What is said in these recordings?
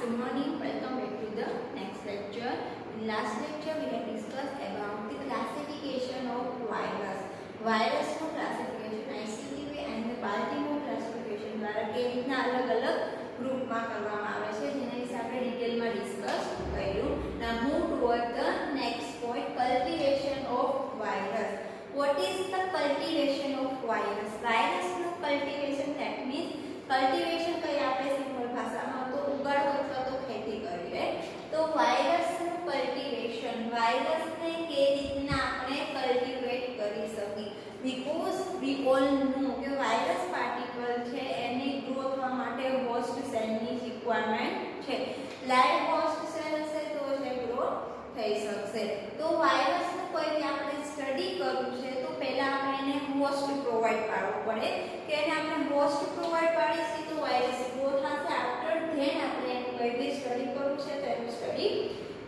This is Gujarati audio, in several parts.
Good morning. Welcome back to the next lecture. In last lecture, we had discussed about the classification of virus. Virus નું classification ICTV and the Baltimore classification દ્વારા કેવી રીતના અલગ-અલગ ગ્રુપમાં કરવામાં આવે છે જેના વિશે આપણે ડિટેલમાં ડિસ્કસ કર્યું. Now move toward the next point, cultivation of virus. What is the cultivation of virus? Virus નું cultivation, that means cultivation કઈ આપણે સિમ્પલ ભાષામાં તો ઉગાડવું અથવા તો ખેતી કરવી, રાઈટ? તો વાયરસ નું કલ્ટિવેશન, વાયરસ ને કેવી રીતના આપણે કલ્ટિવેટ કરી શકીએ, બીકોઝ વી ઓલ નો કે વાયરસ પાર્ટિકલ છે એની ગ્રો થવા માટે હોસ્ટ સેલ ની રિક્વાયરમેન્ટ છે. લાઈવ હોસ્ટ સેલ હશે તો જ ગ્રો થઈ શકશે. તો વાયરસ નું કોઈ બી આપણે સ્ટડી કરવું છે તો પહેલા આપણે એને હોસ્ટ પ્રોવાઈડ પાડવો પડે કે એને આપણે હોસ્ટ પ્રોવાઈડ પાડીશું તો વાયરસ ગ્રો થશે. આફ્ટર ધેન આપણે એનું કોઈ બી સ્ટડી કરવું છે તો એનું સ્ટડી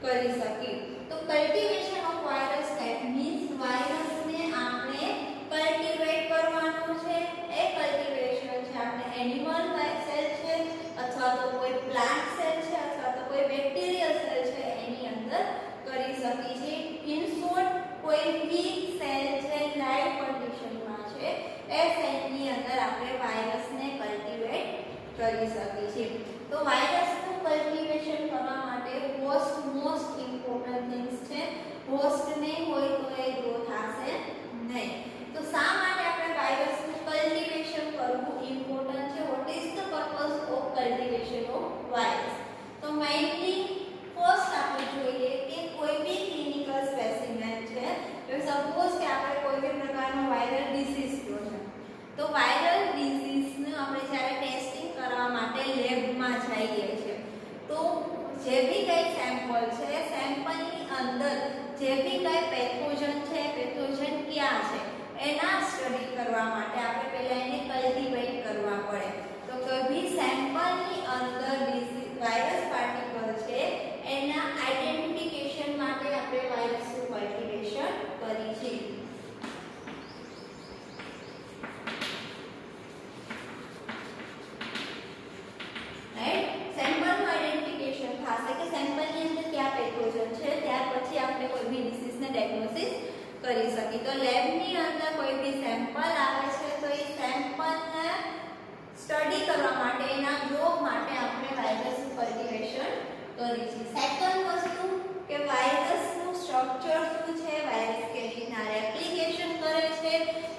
કરી શકીએ. તો cultivation of virus, that means virus ને આપણે કલ્ટિવેટ કરવાનું છે. એ કલ્ટિવેશન છે આપણે એનિમલ સેલ છે અથવા તો કોઈ પ્લાન્ટ સેલ છે અથવા તો કોઈ બેક્ટેરિયલ સેલ છે એની અંદર કરી શકીએ છીએ. ઇન શોર્ટ, કોઈ બી સેલ છે લાઈવ કન્ડિશનમાં છે એ સેલની અંદર આપણે વાયરસને કલ્ટિવેટ કરી શકીએ છીએ. તો વાયરસનું કલ્ટિવેશન કરવા માટે હોસ્ટ મોસ્ટ ઇમ્પોર્ટન્ટ થિંગ્સ છે. હોસ્ટ નહીં હોય તો એ ગ્રો થશે નહીં. તો શા માટે આપણે વાયરસનું કલ્ટિવેશન કરવું ઇમ્પોર્ટન્ટ છે? What is the purpose of cultivation of virus? તો મેઇનલી ફર્સ્ટ આપણે જોઈએ કે કોઈ બી ક્લિનિકલ સ્પેસિમેન છે, તો સપોઝ કે આપણે કોઈ બી પ્રકારનો વાયરલ ડિસીઝ થયો છે તો વાયરલ ડિસીઝનું આપણે જ્યારે ટેસ્ટિંગ કરવા માટે લેબમાં જઈએ છીએ તો જે બી કંઈ સેમ્પલ છે સેમ્પલની અંદર જે બી કંઈ પેથોજન છે, પેથોજન ક્યાં છે એના સ્ટડી કરવા માટે આપણે પહેલા એને કલ્ટિવેટ કરવા પડે. તો કોઈ બી સેમ્પલની અંદર વાયરસ પાર્ટિકલ છે એના આઈડેન્ટિફિકેશન માટે આપણે વાયરસનું કલ્ટિવેશન કરી છે. રાઈટ? સેમ્પલનું આઈડેન્ટિફિકેશન થશે કે સેમ્પલની અંદર ક્યાં પેથોજન છે, ત્યાર પછી આપણે કોઈ બી ડિસીઝને ડાયગ્નોસિસ કરી શકીએ. તો લેબની અંદર કોઈ બી સેમ્પલ આવે છે તો એ સેમ્પલને સ્ટડી કરવા માટે, એના ગ્રો માટે આપણે વાયરસનું કલ્ટિવેશન કરી છે. સેકન્ડ વસ્તુ કે વાયરસનું સ્ટ્રક્ચર શું છે, વાયરસ કેવી રીતના રેપ્લિકેશન કરે છે,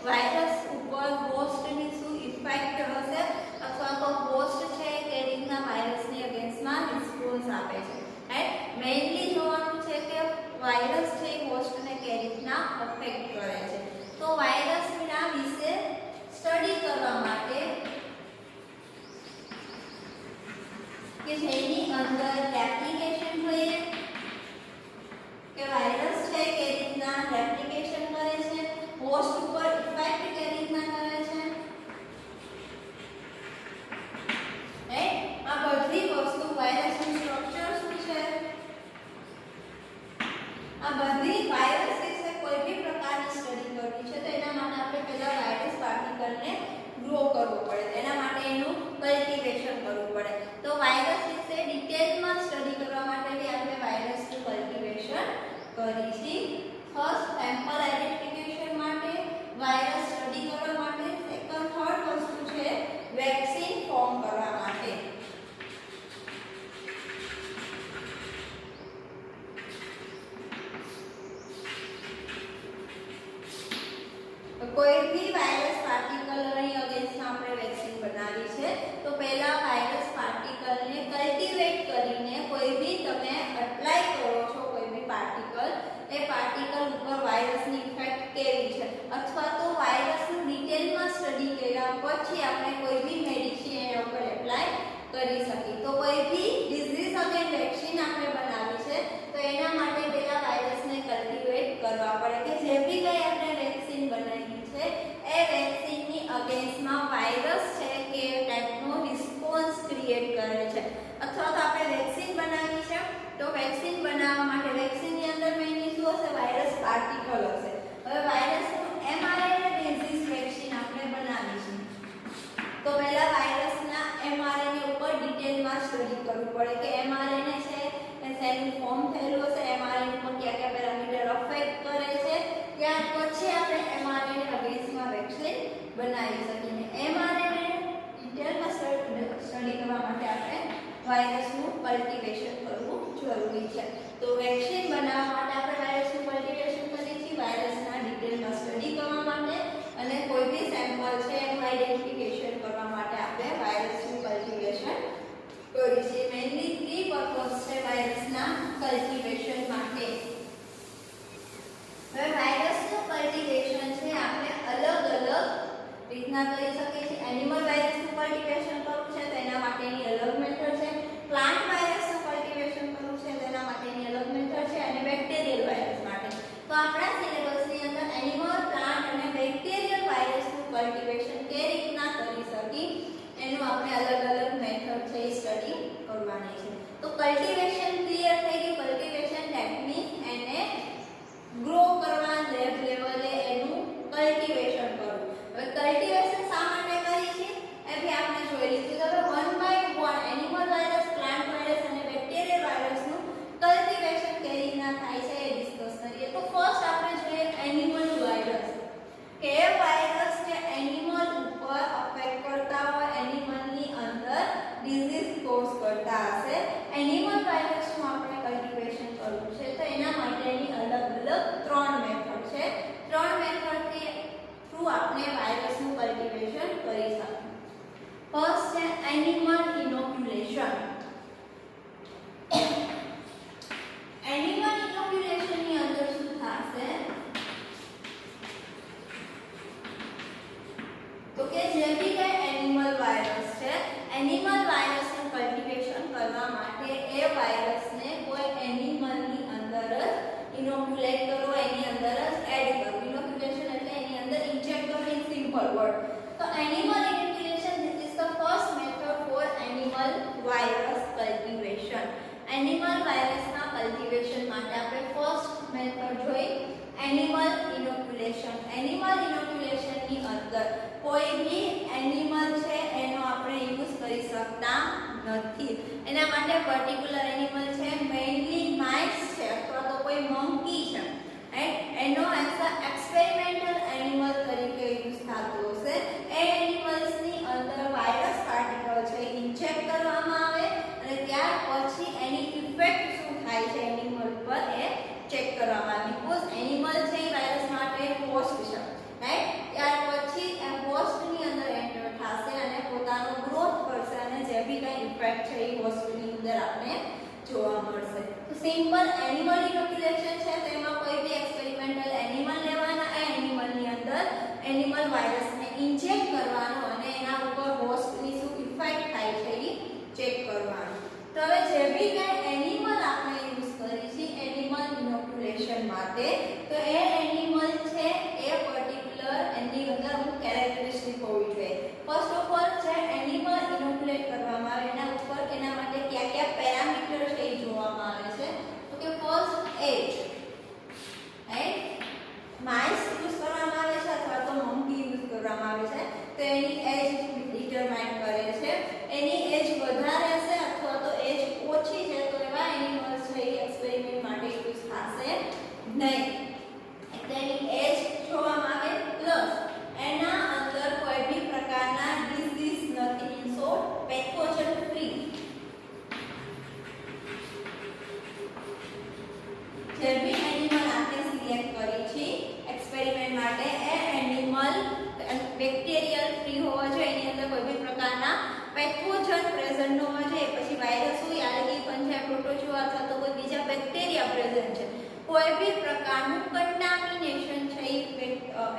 વાયરસ ઉપર હોસ્ટની શું ઇફેક્ટ હશે અથવા તો હોસ્ટ છે કે રીતના વાયરસની અગેન્સ્ટમાં રિસ્પોન્સ આપે છે. રાઈટ? મેઇનલી જોવાનું છે કે વાયરસ છે હોસ્ટને કેવી રીતના અફેક્ટ કરે છે. તો વાયરસના વિશે સ્ટડી કરવા માટે કે જેની અંદર રેપ્લિકેશન જોઈએ કે વાયરસ છે કે રીતના રેપ્લિકેશન કરે છે, હોસ્ટ ઉપર ઇફેક્ટ કે રીતના કરે છે. રાઈટ? આ બધી વસ્તુ વાયરસનું સ્ટ્રક્ચર શું છે, આ બધી વાયરસ વિશે કોઈ બી પ્રકારની સ્ટડી કરવી છે તો એના માટે આપણે પહેલા વાયરસ પાર્ટિકલને ગ્રો કરવો પડે, એના માટે એનું કલ્ટિવેશન કરવું પડે. તો વાયરસ વિશે ડિટેલમાં સ્ટડી કરવા માટે બી આપણે વાયરસનું કલ્ટિવેશન કરી છે. ફર્સ્ટ સેમ્પલ આઈડેન્ટિફિકેશન માટે, વાયરસ સ્ટડી કરવા માટે. સેકન્ડ થર્ડ વસ્તુ છે વેક્સિન ફોર્મ કરવા માટે. કોઈ બી વાયરસ પાર્ટિકલની અગેન્સ્ટમાં આપણે વેક્સિન બનાવી છે તો પહેલા વાયરસ પાર્ટિકલને કલ્ટિવેટ કરીને કોઈ બી તમે એપ્લાય કરો છો કોઈ બી પાર્ટિકલ, એ પાર્ટિકલ ઉપર વાયરસની ઇફેક્ટ કેવી છે અથવા તો વાયરસનું ડિટેલમાં સ્ટડી કર્યા પછી આપણે કોઈ બી મેડિસિન એના ઉપર એપ્લાય કરી શકીએ. તો કોઈ બી ડિઝીઝ અગેન વેક્સિન આપણે બનાવી છે તો એના માટે પહેલા વાયરસને કલ્ટિવેટ કરવા પડે કે જે બી કંઈ આપણે વેક્સિન બનાવી છે એ વેક્સિનની અગેન્સ્ટમાં વાયરસ છે કે ટાઈપનો રિસ્પોન્સ ક્રિએટ કરે છે. અથવા તો આપણે વેક્સિન બનાવી છે તો વેક્સિન બનાવવા માટે વેક્સિનની અંદર મેઇનલી શું હશે, વાયરસ પાર્ટિકલ હશે. હવે વાયરસનું mRNA બેઝિસ વેક્સિન આપણે બનાવી છે તો પહેલા વાયરસના mRNA ઉપર ડિટેલમાં સ્ટડી કરવું પડે કે mRNA એનું ફોર્મ થયેલું હશે, એમઆરએનએ પર કયા કયા પેરામીટર અફેક્ટ કરે છે, ત્યાર પછી આપણે એમઆરએનએ અગેન્સ્ટમાં વેક્સિન બનાવી શકીએ. એમઆરએનએ ડિટેલમાં સ્ટડી કરવા માટે આપણે વાયરસનું કલ્ટિવેશન કરવું જરૂરી છે. તો વેક્સિન બનાવવા માટે આપણે વાયરસનું કલ્ટિવેશન કરીએ છીએ, વાયરસના ડિટેલમાં સ્ટડી કરવા માટે અને કોઈ બી સેમ્પલ છે એનું આઈડેન્ટિફિકેશન કરવા માટે આપણે વાયરસનું કલ્ટિવેશન કરીએ છીએ. મેઇનલી 3 પર્પઝ છે વાયરસના કલ્ટિવેશન માટે. હવે વાયરસનું કલ્ટિવેશન છે આપણે અલગ અલગ રીતના કરી શકીએ છીએ. એનિમલ વાયરસનું કલ્ટિવેશન કરવું છે તેના માટેની અલગ મેથડ છે, પ્લાન્ટ વાયરસનું કલ્ટિવેશન કરવું છે તેના માટેની અલગ મેથડ છે, અને બેક્ટેરિયલ વાયરસ માટે. તો આપણા સિલેબસની અંદર એનિમલ, પ્લાન્ટ અને બેક્ટેરિયલ વાયરસનું કલ્ટિવેશન કેવી રીતના કરી શકી એનું આપણે અલગ અલગ મેથડ છે સ્ટડી કરવાની છે. તો કલ્ટિવેશન ક્લિયર થઈ ગયું, કલ્ટિવેશન ટેકનિક એને ગ્રો કરવા લેબ લેવલે એનું કલ્ટિવેશન કરવું. હવે કલ્ટિવેશન શા માટે કરી છે એ ભી આપણે જોઈ લીધું. હવે one by one animal virus, plant virus અને બેક્ટેરિયલ વાયરસનું કલ્ટિવેશન કેવી રીતના થાય છે એ ડિસ્કસ કરીએ. તો ફર્સ્ટ આપણે જોઈએ એનિમલ વાયરસ. કે વાયરસ જે એનિમલ ઉપર અફેક્ટ કરતા હોય, એનિમલની અંદર ડિઝીઝ કોઝ કરતા હશે, એનિમલ વાયરસનું આપણે કલ્ટિવેશન કરવું છે તો એના માટેની અલગ અલગ 3 મેથડ છે. 3 મેથડથી થ્રુ આપણે વાયરસનું કલ્ટિવેશન કરી શકીએ. ફર્સ્ટ છે એનિમલ ઇનોક્યુલેશન. એનિમલ ઇનોક્યુલેશનની અંદર શું થશે તો કે જે બી કઈ એનિમલ વાયરસ છે, એનિમલ વાયરસનું કલ્ટિવેશન કરવા માટે એ વાયરસને કોઈ એનિમલની અંદર જ ઇનોક્યુલેટ કરો, એની અંદર જ એડ કરો. ઇનોક્યુલેશન એટલે એની અંદર ઇન્જેક્ટ કરો ઇન સિમ્પલ વર્ડ. તો animal inoculation this is the first method for animal virus cultivation. Animal વાયરસના કલ્ટિવેશન માટે આપણે ફર્સ્ટ મેથડ જોઈ એનિમલ ઇનોક્યુલેશન. એનિમલ ઇનોક્યુલેશનની અંદર કોઈ બી એનિમલ છે એનો આપણે યુઝ કરી શકતા નથી. એના માટે પર્ટિક્યુલર એનિમલ છે, મેઇનલી માઇસ છે અથવા તો કોઈ મંકી છે, એનો એઝ અ એક્સપેરિમેન્ટલ એનિમલ તરીકે યુઝ થતો હશે. એ એનિમલ્સની અંદર વાયરસ પાર્ટિકલ છે ઇન્જેક્ટ કરવામાં આવે અને ત્યાર પછી એની ઇફેક્ટ શું થાય છે એનિમલ પર એ ચેક કરવામાં આવે. બીકોઝ એનિમલ છે એ વાયરસ માટે હોસ્ટ છે, રાઈટ? ત્યાર પછી એ હોસ્ટની અંદર એન્ટર થશે અને પોતાનો ગ્રોથ કરશે અને જે બી કંઈ ઇફેક્ટ છે એ હોસ્ટની અંદર આપણે જોવા મળશે. તો સિમ્પલ એનિમલ ઇનોક્યુલેશન છે, તેમાં કોઈ બી એક્સપેરિમેન્ટલ એનિમલ લેવાના, એ એનિમલની અંદર એનિમલ વાયરસને ઇન્જેક્ટ કરવાનો અને એના ઉપર હોસ્ટની શું ઇફેક્ટ થાય છે એ ચેક કરવાનું. તો હવે જે બી કંઈ એનિમલ આપણે યુઝ કરી છે એનિમલ ઇનોક્યુલેશન માટે, તો એ એનિમલ છે એ પર્ટિક્યુલર એની અંદર અમુક કેરેક્ટરિસ્ટિક હોવી જોઈએ. ફર્સ્ટ ઓફ ઓલ જે એનિમલ ઇનોક્યુલેટ કરવામાં આવે એના ઉપર એના માટે કયા કયા પેરામીટર છે એ જોવામાં આવે છે. તો કે ફર્સ્ટ એજ, રાઈટ? માઇસ યુઝ કરવામાં આવે છે અથવા તો મંકી યુઝ કરવામાં આવે છે તો એની એજ ડિટરમાઇન કરે છે. એની એજ વધારે હશે અથવા તો એજ ઓછી છે તો એવા એનિમલ્સ છે એ એક્સપેરિમેન્ટ માટે યુઝ થશે નહીં. તેની એજ જોવામાં આવે પ્લસ એના અંદર કોઈ બી પ્રકારના ડિઝીઝ નથી, ઇન શોર્ટ પેથોજન ફ્રી. જે બી એનિમલ આપણે સિલેક્ટ કરી છે એક્સપેરિમેન્ટ માટે એ એનિમલ બેક્ટેરિયલ ફ્રી હોવા જોઈએ, એની અંદર કોઈ બી પ્રકારના પેથોજન પ્રેઝન્ટ ન હોવા જોઈએ. પછી વાયરસ હોય, આલ્ગી, ફંજાઈ, પ્રોટોઝોઆ અથવા તો કોઈ બીજા બેક્ટેરિયા પ્રેઝન્ટ છે, કોઈ બી પ્રકારનું કન્ટામિનેશન છે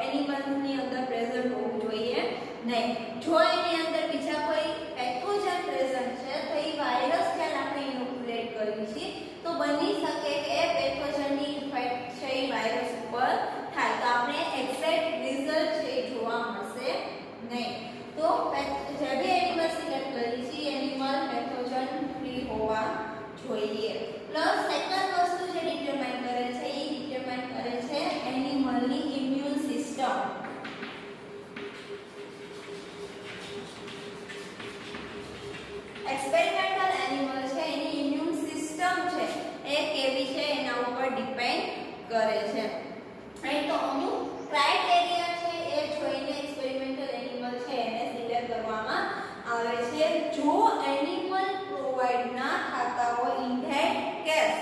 એનિમલની અંદર પ્રેઝન્ટ હોવું જોઈએ નહીં. જો એની અંદર બીજા કોઈ પેથોજન પ્રેઝન્ટ છે તો એ વાયરસ જ્યારે આપણે ઇનોક્યુલેટ કરી છે તો બની શકે કે એ પેથોજનની ઇફેક્ટ છે એ વાયરસ ઉપર થાય તો આપણે એક્ઝેક્ટ રિઝલ્ટ છે એ જોવા મળશે નહીં. તો જે બી એનિમલ સિલેક્ટ કરી છે એનિમલ પેથોજન ફ્રી હોવા જોઈએ. પ્લસ સેકન્ડ વસ્તુ જે ડિટરમાઇન કરે છે એ ડિટરમાઇન કરે છે એનિમલની ઇમ્યુન સિસ્ટમ. કરે છે. રાઈટ, તો અમુક ક્રાઇટેરિયા છે એ જોઈને એક્સપેરિમેન્ટલ એનિમલ છે એને સિલેક્ટ કરવામાં આવે છે. જો એનિમલ પ્રોવાઇડ ના થતા હોય ઇન ધેટ કેસ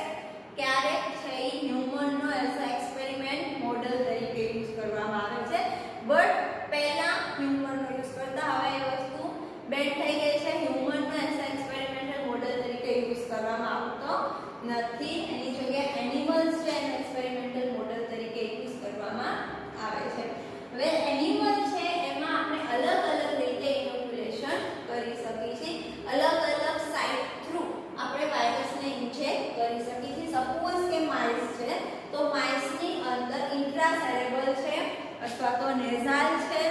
ક્યારેક છે એ હ્યુમનનો એઝ અ એક્સપેરિમેન્ટ મોડલ તરીકે યુઝ કરવામાં આવે છે. બટ પહેલા હ્યુમનનો યુઝ કરતા, હવે એ વસ્તુ બેન થઈ ગઈ છે. હ્યુમનનો એઝ અ એક્સપેરિમેન્ટલ મોડલ તરીકે યુઝ કરવામાં આવતો નથી. એની જગ્યાએ એનિમલ્સ છે એનો એક્સપેરિમેન્ટલ મોડલ તરીકે યુઝ કરવામાં આવે છે. હવે એનિમલ છે એમાં આપણે અલગ અલગ રીતે ઇનોક્યુલેશન કરી શકીએ છીએ. અલગ અલગ સાઇટ થ્રુ આપણે વાયરસને ઇન્જેક્ટ કરી શકીએ છીએ. સપોઝ કે માઇસ છે, તો માઇસની અંદર ઇન્ટ્રાસેરેબ્રલ છે અથવા તો નેઝાલ છે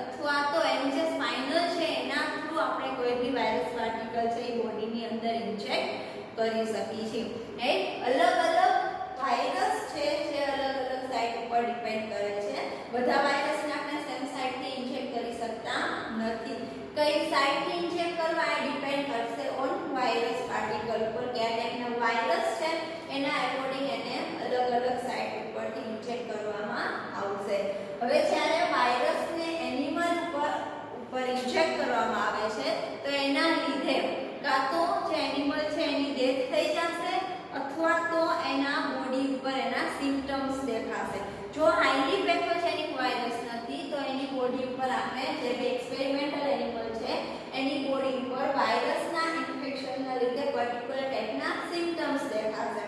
અથવા તો એનું જે સ્પાઇનલ છે એના થ્રુ આપણે કોઈ બી વાયરસ પાર્ટિકલ છે એ બોડીની અંદર ઇન્જેક્ટ કરી શકીએ છીએ. રાઈટ, અલગ અલગ વાયરસ છે જે અલગ અલગ સાઇટ ઉપર ડિપેન્ડ કરે છે. બધા વાયરસને આપણે સેમ સાઇટથી ઇન્જેક્ટ કરી શકતા નથી. કઈ સાઇટથી ઇન્જેક્ટ કરવા એ ડિપેન્ડ કરશે ઓન વાયરસ પાર્ટિકલ ઉપર. કયા ટાઈપનો વાયરસ છે એના એકોર્ડિંગ એને અલગ અલગ સાઇટ ઉપરથી ઇન્જેક્ટ કરવામાં આવશે. હવે જ્યારે વાયરસને એનિમલ ઉપર ઇન્જેક્ટ કરવામાં આવે છે તો એના લીધે કાં તો જે એનિમલ છે એની ડેથ થઈ જશે અથવા તો એના બોડી ઉપર એના સિમ્પટમ્સ દેખાશે. જો હાઈલી પેથોજેનિક વાયરસ નથી તો એની બોડી ઉપર આપણે જે બી એક્સપેરિમેન્ટલ એનિમલ છે એની બોડી ઉપર વાયરસના ઇન્ફેક્શનના લીધે પર્ટિક્યુલર ટાઈપના સિમ્પટમ્સ દેખાશે.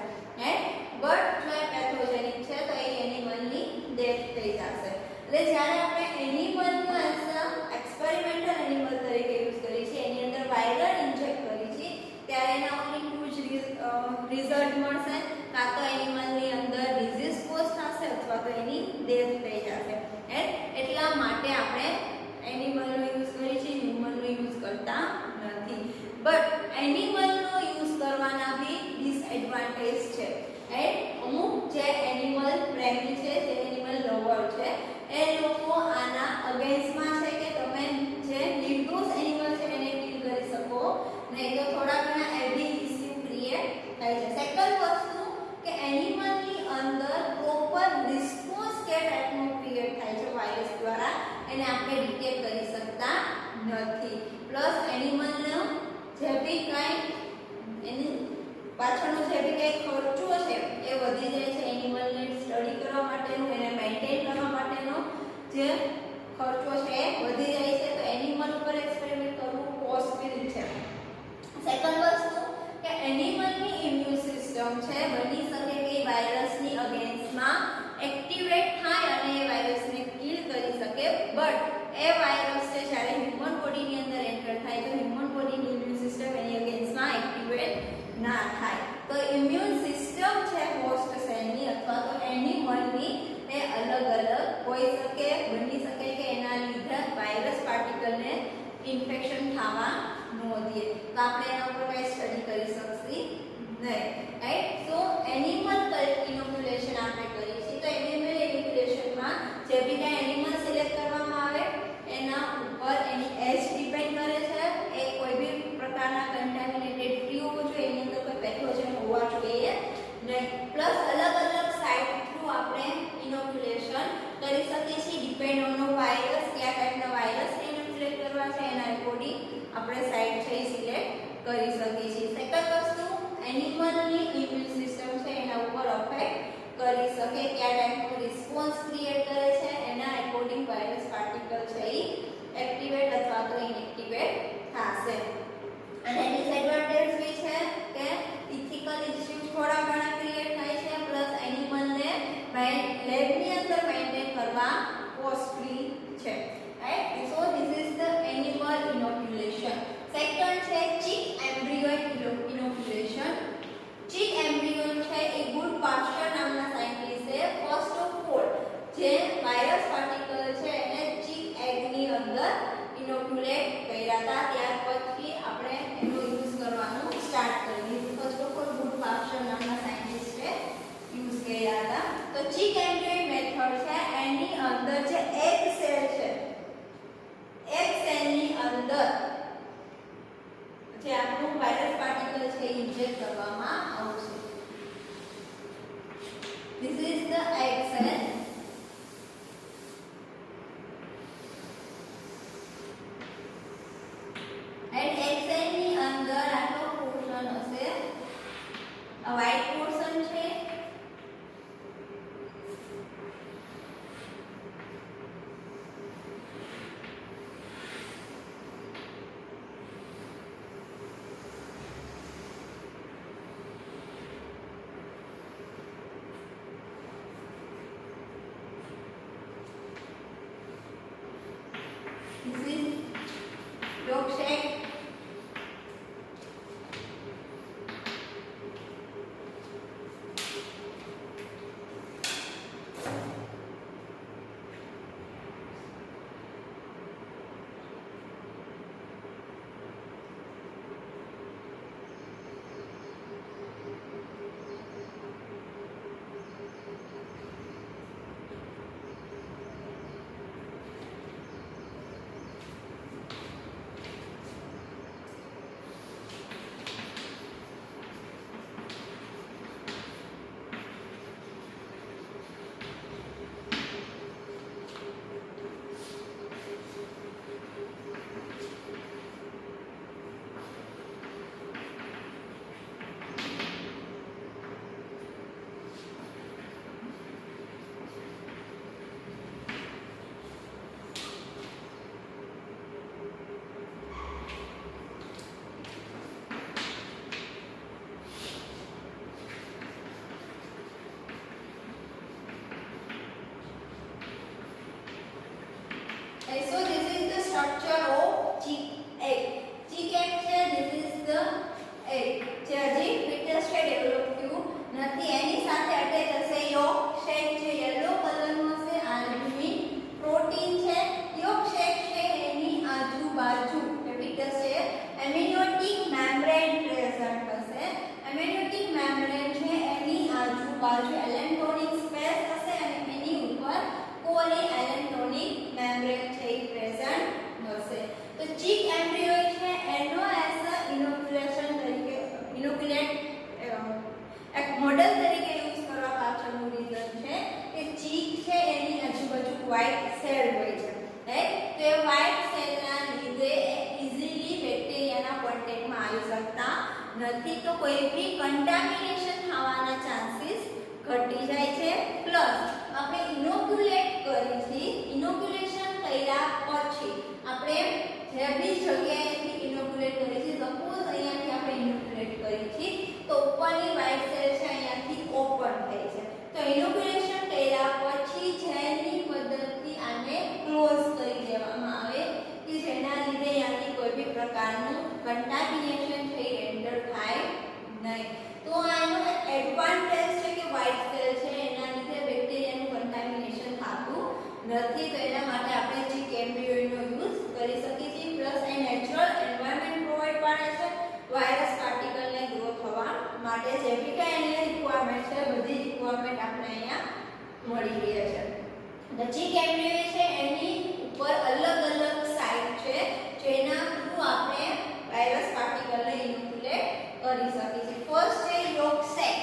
બટ જો એ પેથોજેનિક છે તો એ એનિમલની ડેથ થઈ જશે. એટલે જ્યારે આપણે એનિમલનો એક્સપેરિમેન્ટલ એનિમલ તરીકે યુઝ કરીએ છીએ, એની અંદર વાયરલ ઇન્જેક્ટ કરીએ છીએ, ત્યારે એના ઓનલી ટુ જ રિઝલ્ટ મળશે. કાં તો એનિમલની અંદર ડિઝીઝ કોઝ થશે અથવા તો એની ડેથ થઈ જશે. એટલા માટે આપણે એનિમલનો યુઝ કરીએ છીએ, હ્યુમનનો યુઝ કરતા નથી. બટ એનિમલનો યુઝ કરવાના બી ડિસએડવાન્ટેજ છે. અમુક જે એનિમલ પ્રેમી છે, જે એનિમલ લવર છે, એ લોકો આના અગેન્સ્ટમાં છે કે તમે જે નિર્દોષ એનિમલ છે એને કિલ કરી શકો નહીં, તો થોડા ઘણા એવી ઇસ્યુ ક્રિએટ થાય છે. સેકન્ડ વસ્તુ કે એનિમલની અંદર પ્રોપર રિસ્પોન્સ કે ટાઈપનો ક્રિએટ થાય છે વાયરસ દ્વારા, એને આપણે ડિટેક્ટ કરી શકતા નથી. પ્લસ એનિમલનો જે બી કંઈ એની પાછળનો જે બી કંઈ ખર્ચો છે એ વધી જાય છે. એનિમલને સ્ટડી કરવા માટેનો, એને મેન્ટેન કરવા માટેનો જે ખર્ચો છે એ વધી જાય છે. તો એનિમલ ઉપર એક્સપેરિમેન્ટ કરવું કોસ્ટલી છે. સેકન્ડ વસ્તુ કે એનિમલની ઇમ્યુન સિસ્ટમ છે બની શકે કે વાયરસની અગેન્સ્ટમાં એક્ટિવેટ થાય અને એ વાયરસને કિલ કરી શકે. બટ એ વાયરસ છે જ્યારે હ્યુમન બોડીની અંદર એન્ટર થાય તો હ્યુમન બોડીની ઇમ્યુન સિસ્ટમ એની અગેન્સ્ટમાં એક્ટિવેટ ના થાય. તો ઇમ્યુન સિસ્ટમ છે હોસ્ટ સેલની અથવા તો એનિમલની એ અલગ અલગ હોઈ શકે. બની શકે કે એના લીધે વાયરસ પાર્ટિકલને ઇન્ફેક્શન થવા ન દે, તો આપણે એના ઉપર કઈ સ્ટડી કરી શકશી નહીં. રાઈટ, સો એનિમલ ઇનોક્યુલેશન આપણે કરીએ છીએ. તો એનિમલ ઇનોક્યુલેશનમાં જે બી કાંઈ એનિમલ સિલેક્ટ કરવામાં આવે એના ઉપર એની એજ ડિપેન્ડ કરે છે. એ કોઈ બી પ્રકારના કન્ટામિનેટેડ ફ્રી હોવું જોઈએ, એની અંદર કોઈ પેથોજન હોવા જોઈએ નહીં. પ્લસ અલગ અલગ સાઇટ થ્રુ આપણે ઇનોક્યુલેશન કરી શકીએ છીએ. ડિપેન્ડ ઓન વાયરસ, કયા ટાઈપના વાયરસને ઇનોક્યુલેટ કરવા છે એના એકોર્ડિંગ આપણે સાઇટ છે એ સિલેક્ટ કરી શકીએ છીએ. સેકન્ડ વસ્તુ એનિમલની ઇમ્યુન સિસ્ટમ છે એના ઉપર અફેક્ટ કરી શકે, કયા ટાઈપનો રિસ્પોન્સ ક્રિએટ કરે છે એના એકોર્ડિંગ વાયરસ પાર્ટિકલ છે એ એક્ટિવેટ અથવા તો ઇનએક્ટિવેટ થશે. અને ડિસએડવાન્ટેજ બી છે કે ઇથિકલ ઇશ્યુઝ થોડા ઘણા ક્રિએટ થાય છે. પ્લસ એનિમલને લેબની અંદર મેન્ટેન કરવા કોસ્ટલી છે. Right, so this is the animal inoculation. Second છે ચીક એમ્બ્રિયો ઇનોક્યુલેશન. ચીક એમ્બ્રિયો છે એ ગુડ પાસ્ચર નામના સાયન્ટિસ્ટે ફર્સ્ટ ઓફ ઓલ જે વાયરસ પાર્ટિકલ છે એને ચીક એગની અંદર ઇનોક્યુલેટ કર્યા હતા. ત્યાર પછી આપણે એનો યુઝ કરવાનું સ્ટાર્ટ કરી દીધું. ફર્સ્ટ ઓફ ઓલ ગુડ પાસ્ચર નામના સાયન્ટિસ્ટે યુઝ કર્યા હતા. તો ચીક એમ્બ્રિયો મેથડ છે એની અંદર જે એગ સેલ છે the egg cell. And egg cell ની અંદર આટલો પોર્શન હશે, આ white પોર્શન છે. This is yolk sac. So this is the structure of chick egg. Chick egg છે, this is the egg. જે હજી fetus છે ડેવલપ થયું નથી, એની સાથે અટેચ હશે yolk sac છે, યલો કલરનું હશે. આ લિપિડ પ્રોટીન છે. yolk sac છે એની આજુબાજુ fetus છે amniotic membrane present હશે. amniotic membrane છે એની આજુબાજુ allantoic space હશે અને એની ઉપર polyallantoic membrane છે પ્રેઝન્ટ હશે. તો ચીક એમ્બ્રિયો છે એનો એઝ અ ઇનોક્યુલેશન તરીકે ઇનોક્યુલેટ એક મોડેલ તરીકે યુઝ કરવા પાછળનું રીઝન છે કે ચીક છે એની આજુબાજુ વ્હાઇટ સેલ હોય છે, રાઈટ. તો એ વ્હાઇટ સેલના લીધે ઇઝીલી બેક્ટેરિયાના કોન્ટેક્ટમાં આવી શકતા નથી, તો કોઈ બી કન્ટામિનેશન થવાના ચાન્સીસ ઘટી જાય છે. પ્લસ આપણે ઇનોક્યુલેટ કરી છે, ઇનોક્યુલેશન કર્યા પછી આપણે જે બી જગ્યાએથી ઇનોક્યુલેટ કરી છે, સપોઝ અહીંયાથી આપણે ઇનોક્યુલેટ કરી છે તો ઉપરની વ્હાઇટ સેલ છે અહીંયાથી ઓપન થઈ છે. તો ઇનોક્યુલેશન કર્યા પછી જેની મદદથી આને ક્લોઝ કરી દેવામાં આવે કે જેના લીધે અહીંયાથી કોઈ બી પ્રકારનું કન્ટામિનેશન થઈ એન્ટર થાય નહીં. તો આનો એડવાન્ટેજ છે કે વ્હાઇટ સેલ છે એના લીધે બેક્ટેરિયાનું કન્ટામિનેશન થતું નથી. તો એના માટે આપણે ચીક એમ્બ્રિયોનો યુઝ કરી શકીએ છીએ. પ્લસ એ નેચરલ એન્વાયરમેન્ટ પ્રોવાઈડ પાડે છે વાયરસ પાર્ટિકલને ગ્રો થવા માટે. જે બી કાંઈ એની રિક્વાયરમેન્ટ છે બધી રિક્વાયરમેન્ટ આપણે અહીંયા મળી રહે છે. તો ચીક એમ્બ્રિયો છે એની ઉપર અલગ અલગ સાઇટ છે જેના થ્રુ આપણે વાયરસ પાર્ટિકલને ઇનોક્યુલેટ કરી શકીએ છીએ. ફર્સ્ટ છે yolk sac.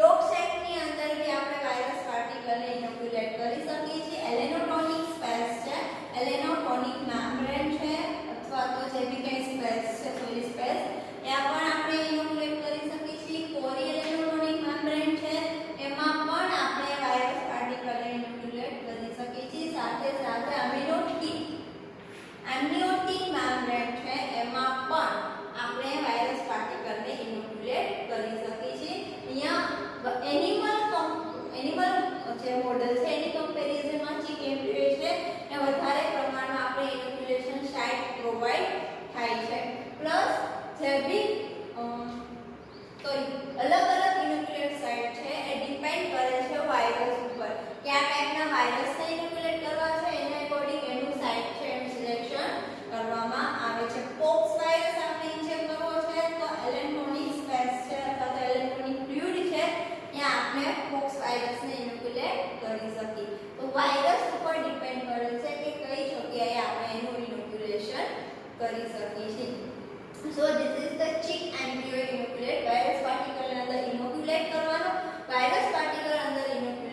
yolk sac ની અંદર બી આપણે વાયરસ પાર્ટિકલને ઇનોક્યુલેટ કરી શકીએ છીએ. એલેનોટોનિક સ્પેસ છે, એલેનોટોનિક મેમ્બ્રેન છે અથવા તો જે બી કંઈ સ્પેસ છે સોરી સ્પેસ ત્યાં પણ આપણે ઇનોક્યુલેટ કરી શકીએ છીએ. પોલીએલેનોટોનિક મેમ્બ્રેન છે એમાં પણ આપણે વાયરસ પાર્ટિકલને ઇનોક્યુલેટ કરી શકીએ છીએ. સાથે સાથે amniotic મેમ્બ્રેન છે એમાં પણ આપણે વાયરસ પાર્ટિકલને ઇનોક્યુલેટ કરી શકીએ છીએ. અહીંયા એનિમલ જે મોડેલ છે એની કમ્પેરિઝનમાં ચીક એમ્બ્રિયો છે એ વધારે પ્રમાણમાં આપણે ઇનોક્યુલેશન સાઇટ પ્રોવાઈડ થાય છે. પ્લસ જે બી અલગ અલગ ઇનોક્યુલેટ સાઇટ છે એ ડિપેન્ડ કરે છે વાયરસ ઉપર. કયા ટાઈપના વાયરસને ઇનોક્યુલેટ કરવા છે એને અકોર્ડિંગ એનું સાઇટ છે એનું સિલેક્શન કરવામાં આવે છે. પોક્સ વાયરસ આપણે ઇન્જેક્ટ કરવો છે તો એલેન્ટોનિક સ્પેસ છે અથવા તો એલેન્ટોનિક ફ્લુઇડ છે ત્યાં આપણે પોક્સ વાયરસને ઇનોક્યુલેટ કરી શકીએ. તો વાયરસ ઉપર ડિપેન્ડ કરે છે કે કઈ જગ્યાએ આપણે એનું ઇનોક્યુલેશન કરી શકીએ છીએ. So this is the chick embryo inoculate. Virus particle અંદર ઇનોક્યુલેટ કરવાનો, વાયરસ પાર્ટિકલ અંદર ઇનોક્યુલેટ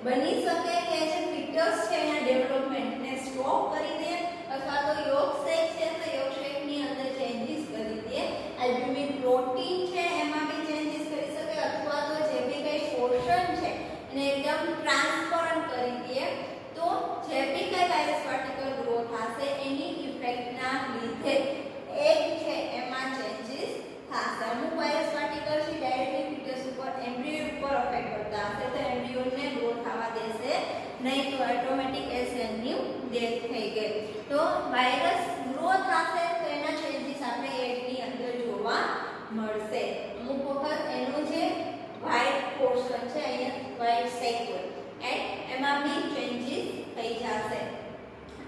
બની શકે કે જે ફિટસ છે એના ડેવલપમેન્ટને સ્ટોપ કરી દે અથવા તો યોગ શેક છે તો યોગ શેકની અંદર ચેન્જીસ કરી દે એલ્બ્યુમિન પ્રોટીન છે એમાં બી ચેન્જીસ કરી શકે અથવા તો જે બી કઈ પોર્શન છે એને એકદમ ટ્રાન્સપરન્ટ કરી દે તો જે બી કઈ વાયરસ પાર્ટિકલ ગ્રો થશે એની ઇફેક્ટના લીધે એગ છે એમાં ચેન્જીસ થશે અમુક વાયરસ પાર્ટિકલ છે ડાયરેક્ટલી ફિટસ ઉપર એમ્બ્રિયો ઉપર અફેક્ટ કરતા હશે તો એમ્બ્રિયોને ગ્રો થવા દેશે નહીં તો ઓટોમેટિક એસએનની ડેથ થઈ ગઈ તો વાયરસ ગ્રો થશે તો એના ચેન્જીસ આપણે એગની અંદર જોવા મળશે અમુક વખત એનું જે વ્હાઇટ પોર્શન છે અહીંયા વ્હાઇટ સેક હોય એમાં બી ચેન્જીસ થઈ જશે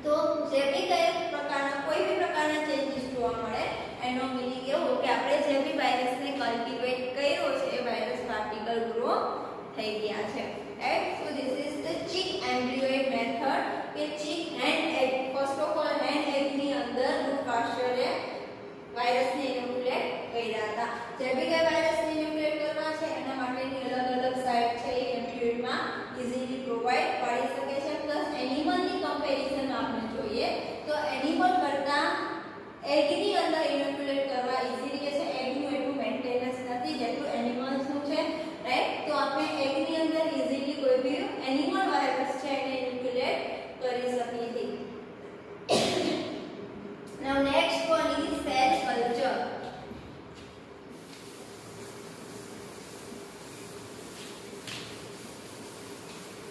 તો જે બી કોઈ બી પ્રકારના ચેન્જીસ જોવા મળે એનો મીનિંગ એવો કે આપણે જે બી વાયરસને કલ્ટિવેટ કર્યો છે એ વાયરસ પાર્ટિકલ ગ્રો થઈ ગયા છે right so this is the chick embryo method કે chick hen egg first of all hen egg ની અંદર રુટ પાસ્ચરે વાયરસને ઇનોક્યુલેટ કર્યા હતા જે બી કઈ વાયરસને ઇનોક્યુલેટ કરવા છે એના માટેની અલગ અલગ સાઇટ છે એ એમ્બ્રિયોમાં ઇઝીલી પ્રોવાઇડ કરી શકે છે પ્લસ એનિમલની કમ્પેરિઝન આપણે જોઈએ તો એનિમલ કરતા એગની અંદર ઇનોક્યુલેટ કરવા ઇઝીલી છે એગનું એટલું મેન્ટેનન્સ નથી જેટલું એનિમલ્સનું છે રાઈટ તો આપણે એગની અંદર ઇઝીલી કોઈ બી એનિમલ વાયરસ છે એને ઇનોક્યુલેટ કરી શકીએ છીએ Now next one is cell culture.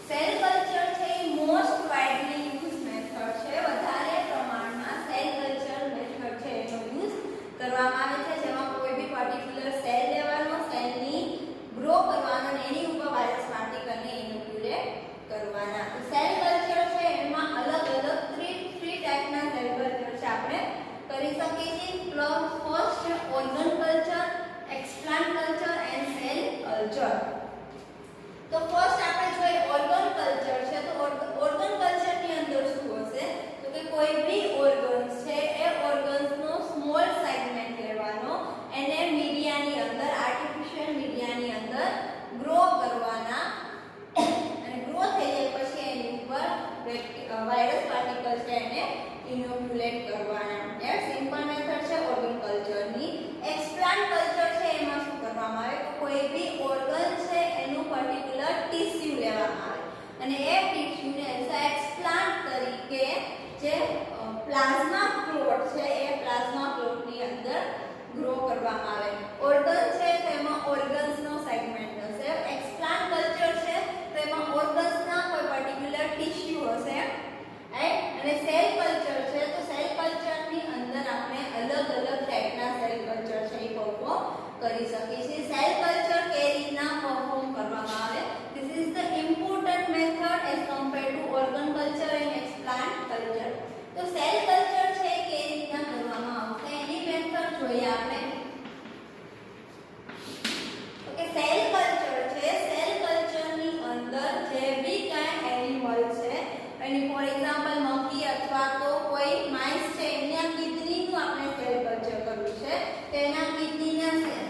Cell culture છે most widely used method છે વધારે પ્રમાણમાં cell culture method છે એનો યુઝ કરવામાં આવે છે જેમાં કોઈ બી પર્ટિક્યુલર સેલ લેવાનો સેલની ગ્રો કરવાનો અને એની ઉપર વાયરસ પાર્ટિકલને ઇનોક્યુલેટ કરવાના તો સેલ કલ્ચર છે એમાં અલગ અલગ થ્રી ટાઈપના સેલ કલ્ચર છે આપણે કરી શકીએ છીએ first organ culture explant culture and cell culture તો ફર્સ્ટ આપણે જોઈએ ઓર્ગન કલ્ચર છે તો ઓર્ગન કલ્ચરની અંદર શું હશે તો કે કોઈ બી ઓર્ગન્સ છે એ ઓર્ગન્સનો સ્મોલ સેગમેન્ટ લેવાનો એને મીડિયાની અંદર આર્ટિફિશિયલ મીડિયાની અંદર ગ્રો કરવાના અને ગ્રો થઈ જાય પછી એની ઉપર વાયરસ પાર્ટિકલ છે એને ઇનોક્યુલેટ કરવાના એ સિમ્પલ મેથડ છે ઓર્ગન કલ્ચરની એક્સપ્લાન્ટ કલ્ચર છે એમાં શું કરવામાં આવે તો કોઈ બી ઓર્ગન છે એનું પર્ટિક્યુલર ટિશ્યુ લેવામાં આવે અને એ ટિશ્યુને એઝ અ એક્સપ્લાન્ટ તરીકે જે પ્લાઝ્મા ફ્લોટ છે એ પ્લાઝ્મા ફ્લોટની અંદર ગ્રો કરવામાં આવે ઓર્ગન છે તો એમાં ઓર્ગન્સનો સેગમેન્ટ હશે એક્સપ્લાન્ટ કલ્ચર છે તો એમાં ઓર્ગન્સના કોઈ પર્ટિક્યુલર ટિશ્યુ હશે અને સેલ કલ્ચર છે તો સેલ કલ્ચરની અંદર આપણે અલગ અલગ ટાઈપના સેલ કલ્ચર છે એ પરફોર્મ કરી શકીએ છીએ સેલ કલ્ચર કેવી રીતના પરફોર્મ કરવામાં આવે this is the important method as compared to organ culture and explant culture તો સેલ કલ્ચર છે કેવી રીતના કરવામાં આવશે એની મેથડ જોઈએ આપણે ઓકે સેલ કલ્ચર છે સેલ કલ્ચરની અંદર જે બી કાંઈ એનિમલ છે એની ફોર એક્ઝામ્પલ મંકી અથવા તો કોઈ માઇસ છે એના કિડનીનું આપણે સેલ કલ્ચર કરવું છે તેના કિડનીના સેલ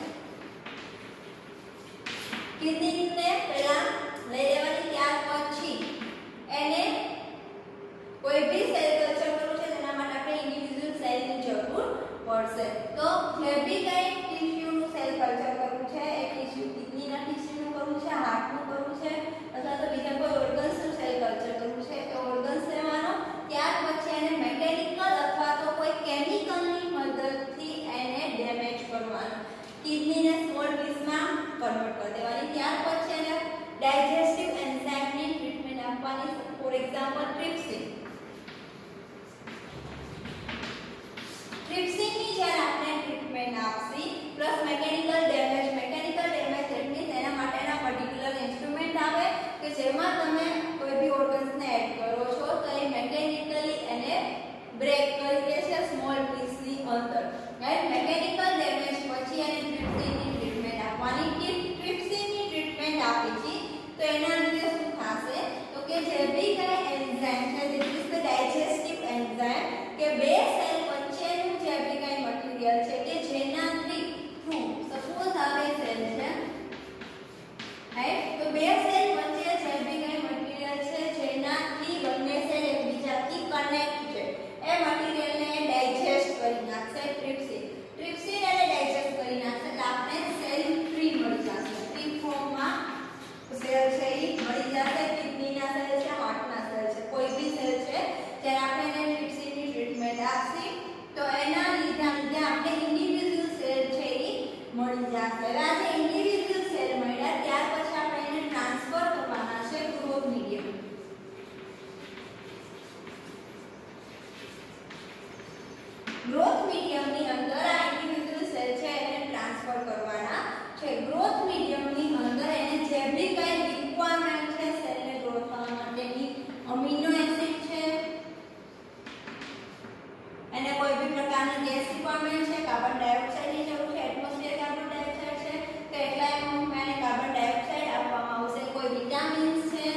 કિડનીને પહેલા લઈ લેવાની ત્યાર પછી એને કોઈ બી સેલ કલ્ચર કરવું છે તેના માટે આપણે ઇન્ડિવિડ્યુઅલ સેલની જરૂર પડશે તો જે બી કંઈ ટિશ્યુનું સેલ કલ્ચર કરવું છે એ ટિશ્યુ કિડનીના ટિશ્યુનું કરવું છે હાર્ટનું કરવું છે અથવા તો બીજા કોઈ ઓર્ગન્સનું સેલ કલ્ચર કરવું છે તો ઓર્ગન્સ લેવાનો ત્યાર પછી એને મેકેનિકલ અથવા તો કોઈ કેમિકલની મદદથી એને ડેમેજ કરવાનો કિડનીને સ્મોલ પીસમાં કન્વર્ટ કરી દેવાની ત્યાર પછી એને ડાયજેસ્ટિવ એન્ઝાઇમની ટ્રીટમેન્ટ આપવાની ફોર એક્ઝામ્પલ ટ્રિપ્સિનની જ્યારે આપણે ટ્રીટમેન્ટ આપશી પ્લસ મેકેનિકલ ડેમેજ એટલે તેના માટેના પર્ટિક્યુલર ઇન્સ્ટ્રુમેન્ટ આવે કે જેમાં તમે કોઈ બી ઓર્ગન્સને એડ કરો છો તો એ મેકેનિકલી એને બ્રેક કરી દે છે સ્મોલ પીસની અંદર રાઈટ મેકેનિકલ ડેમેજ પછી એને ટ્રિપ્સિનની ટ્રીટમેન્ટ આપવાની ટ્રિપ્સિનની ટ્રીટમેન્ટ આપી છે તો એના લીધે શું થશે તો કે જે બી કાંઈ એન્ઝાઇમ છે this is the digestive enzyme કે બે સેલ વચ્ચેનું જે બી કાંઈ મટીરીયલ છે કે જેનાથી થ્રુ સપોઝ આવે સેલ છે રાઈટ તો બે સેલ વચ્ચે જે બી કાંઈ છે એ મળી જશે. કિડનીના સેલ છે, હાર્ટના સેલ છે, કોઈ બી સેલ છે જ્યારે આપણે એને ટ્રીપ્સીની ટ્રીટમેન્ટ આપશી તો એના લીધે આપણે ઇન્ડિવિડ્યુઅલ સેલ છે એ મળી જશે. હવે આ જે ઇન્ડિવિડ્યુઅલ સેલ મળ્યા ત્યાર પછી આપણે એને ટ્રાન્સફર કરવાના છે ગ્રોથ મીડિયમ. ગ્રોથ મીડિયમની અંદર આ ઇન્ડિવિડ્યુઅલ સેલ છે એને ટ્રાન્સફર કરવાના છે. ગ્રોથ મીડિયમની અંદર એને જે બી કઈ રિક્વાયરમેન્ટ છે સેલને ગ્રો થવા માટેની, અમીનો એસિડ છે, એને કોઈ બી પ્રકારની ગેસ રિક્વાયરમેન્ટ છે, કાર્બન ડાયોક્સાઇડની જરૂર છે, એટમોસ્ફિયર કાર્બન ડાયોક્સાઇડ છે તો એટલા એમાઉન્ટમાં એને કાર્બન ડાયોક્સાઇડ આપવામાં આવશે. કોઈ વિટામિન્સ છે,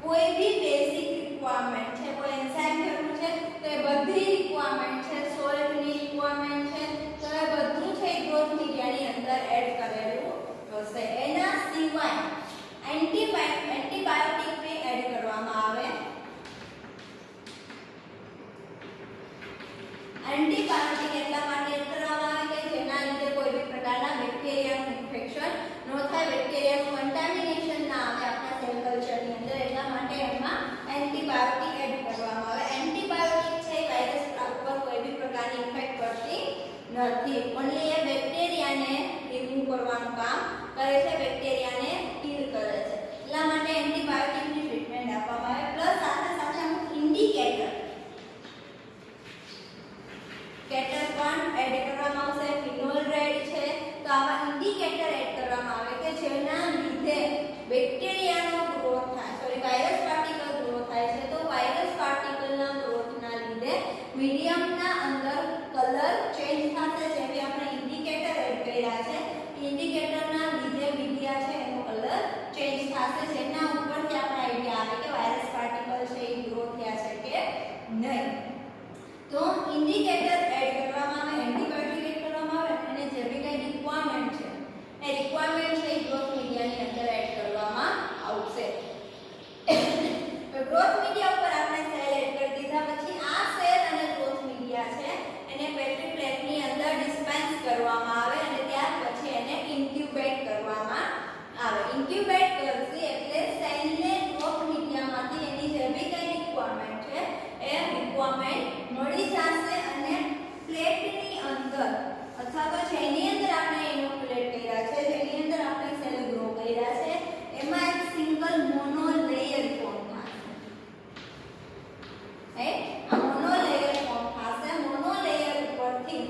કોઈ બી બેઝિક રિક્વાયરમેન્ટ છે, કોઈ એન્ઝાઇમ જરૂર છે તો એ બધી રિક્વાયરમેન્ટ છે, સોલ્ટની રિક્વાયરમેન્ટ છે તો એ બધું છે ગ્રોથ મીડિયાની અંદર એડ કરેલું હશે. એના સિવાય એન્ટીબાયોટિક બી એડ કરવામાં આવે. એન્ટીબાયોટિક એટલા માટે એડ કરવામાં આવે કે જેના લીધે કોઈ બી પ્રકારના બેક્ટેરિયાનું ઇન્ફેક્શન ન થાય, બેક્ટેરિયાનું કન્ટામિનેશન ના આવે આપણા સેલ કલ્ચરની અંદર, એટલા માટે એમાં એન્ટીબાયોટિક એડ કરવામાં આવે. એન્ટીબાયોટિક છે વાયરસ ઉપર કોઈ બી પ્રકારની ઇફેક્ટ કરતી નથી, ઓન્લી એ બેક્ટેરિયાને રિમૂવ કરવાનું કામ કરે છે, બેક્ટેરિયાને કિલ કરે છે, એટલા માટે એન્ટીબાયોટિકની ટ્રીટમેન્ટ આપવામાં આવે. પ્લસ સાથે સાથે અમુક ઇન્ડિકેટર પણ એડ કરવામાં આવશે. ફિનોલ રેડ છે તો આવા ઇન્ડિકેટર એડ કરવામાં આવે કે જેના લીધે બેક્ટેરિયાનો ગ્રોથ થાય, સોરી વાયરસ પાર્ટિકલ ગ્રો થાય છે તો વાયરસ પાર્ટિકલના ગ્રોથના લીધે મીડિયમના અંદર કલર ચેન્જ થશે. જેમ કે આપણે ઇન્ડિકેટર એડ કર્યા છે, ઇન્ડિકેટરના લીધે મીડિયા છે એનો કલર ચેન્જ થશે, જેના ઉપરથી આપણે આઈડિયા આવે કે વાયરસ પાર્ટિકલ છે એ ગ્રો થયા છે કે નહીં. તો ઇન્ડિકેટર એડ કરવામાં આવે, એન્ટીબાયોટિક એડ કરવામાં આવે અને જે બી કઈ રિક્વાયરમેન્ટ છે એ રિક્વાયરમેન્ટ છે એ ગ્રોથ મીડિયાની અંદર એડ કરવામાં આવશે. તો ગ્રોથ મીડિયા ઉપર આપણે સેલ એડ કરી દીધા પછી આ સેલ અને ગ્રોથ મીડિયા છે એને પેટ્રી પ્લેટની અંદર ડિસ્પેન્સ કરવામાં આવે અને ત્યાર પછી એને ઇન્ક્યુબેટ કરવામાં આવે. ઇન્ક્યુબેટ કરશી એટલે સેલને ગ્રોથ મીડિયામાંથી એની જે બી કઈ રિક્વાયરમેન્ટ છે એ રિક્વાયરમેન્ટ મળી જશે અને પ્લેટની અંદર અથવા તો જેની અંદર આપણે ઇનોક્યુલેટ કર્યા છે, જેની અંદર આપણે સેલ ગ્રો કર્યા છે એમાં એક સિંગલ મોનો લેયર ફોર્મ થશે. આ મોનો લેયર ફોર્મ થશે. મોનો લેયર ઉપરથી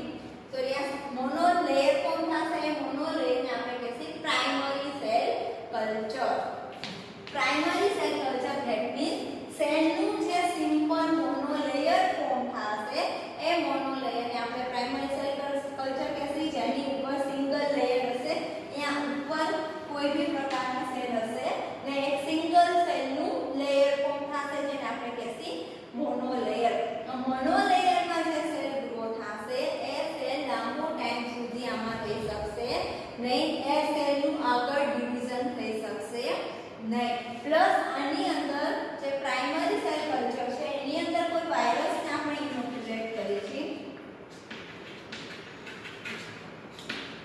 મોનો લેયર ફોર્મ થશે. મોનો લેયરને આપણે કહીએ primary cell culture. Primary cell culture that means સેલનું જે સિમ્પલ મોનો લેયર ફોર્મ થશે એ મોનો લેયરને આપણે પ્રાઇમરી સેલ કલ્ચર કહેશી. જેની ઉપર સિંગલ લેયર હશે, ત્યાં ઉપર કોઈ બી પ્રકારના સેલ હશે ને એક સિંગલ સેલનું લેયર ફોર્મ થશે જેને આપણે કહેશી મોનો લેયર. મોનો લેયરમાં જે સેલ ગ્રો થશે એ સેલ લાંબો ટાઈમ સુધી આમાં રહી શકશે નહીં, એ સેલનું આગળ ડિવિઝન થઈ શકશે નહીં. પ્લસ આની અંદર જે પ્રાઇમરી સેલ કલ્ચર છે એની અંદર કોઈ વાયરસને આપણે ઇનોક્યુલેટ કરી છે.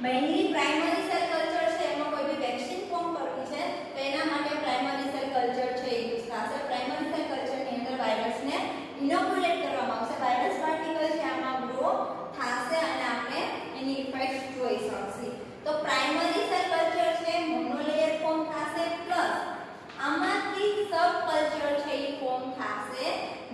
મેઇનલી પ્રાઇમરી સેલ કલ્ચર છે એમાં કોઈ બી વેક્સિન ફોર્મ કરવી છે તો એના માટે પ્રાઇમરી સેલ કલ્ચર છે એ યુઝ થશે. પ્રાઇમરી સેલ કલ્ચરની અંદર વાયરસને ઇનોક્યુલેટ કરવામાં આવશે. વાયરસ પાર્ટિકલ છે આમાં ગ્રો થશે અને આપણે એની ઇફેક્ટ જોઈ શકશી. તો પ્રાઇમરી સેલ કલ્ચર છે મોનોલેયર ફોર્મ થશે પ્લસ આમાંથી સબ કલ્ચર છે એ ફોર્મ થશે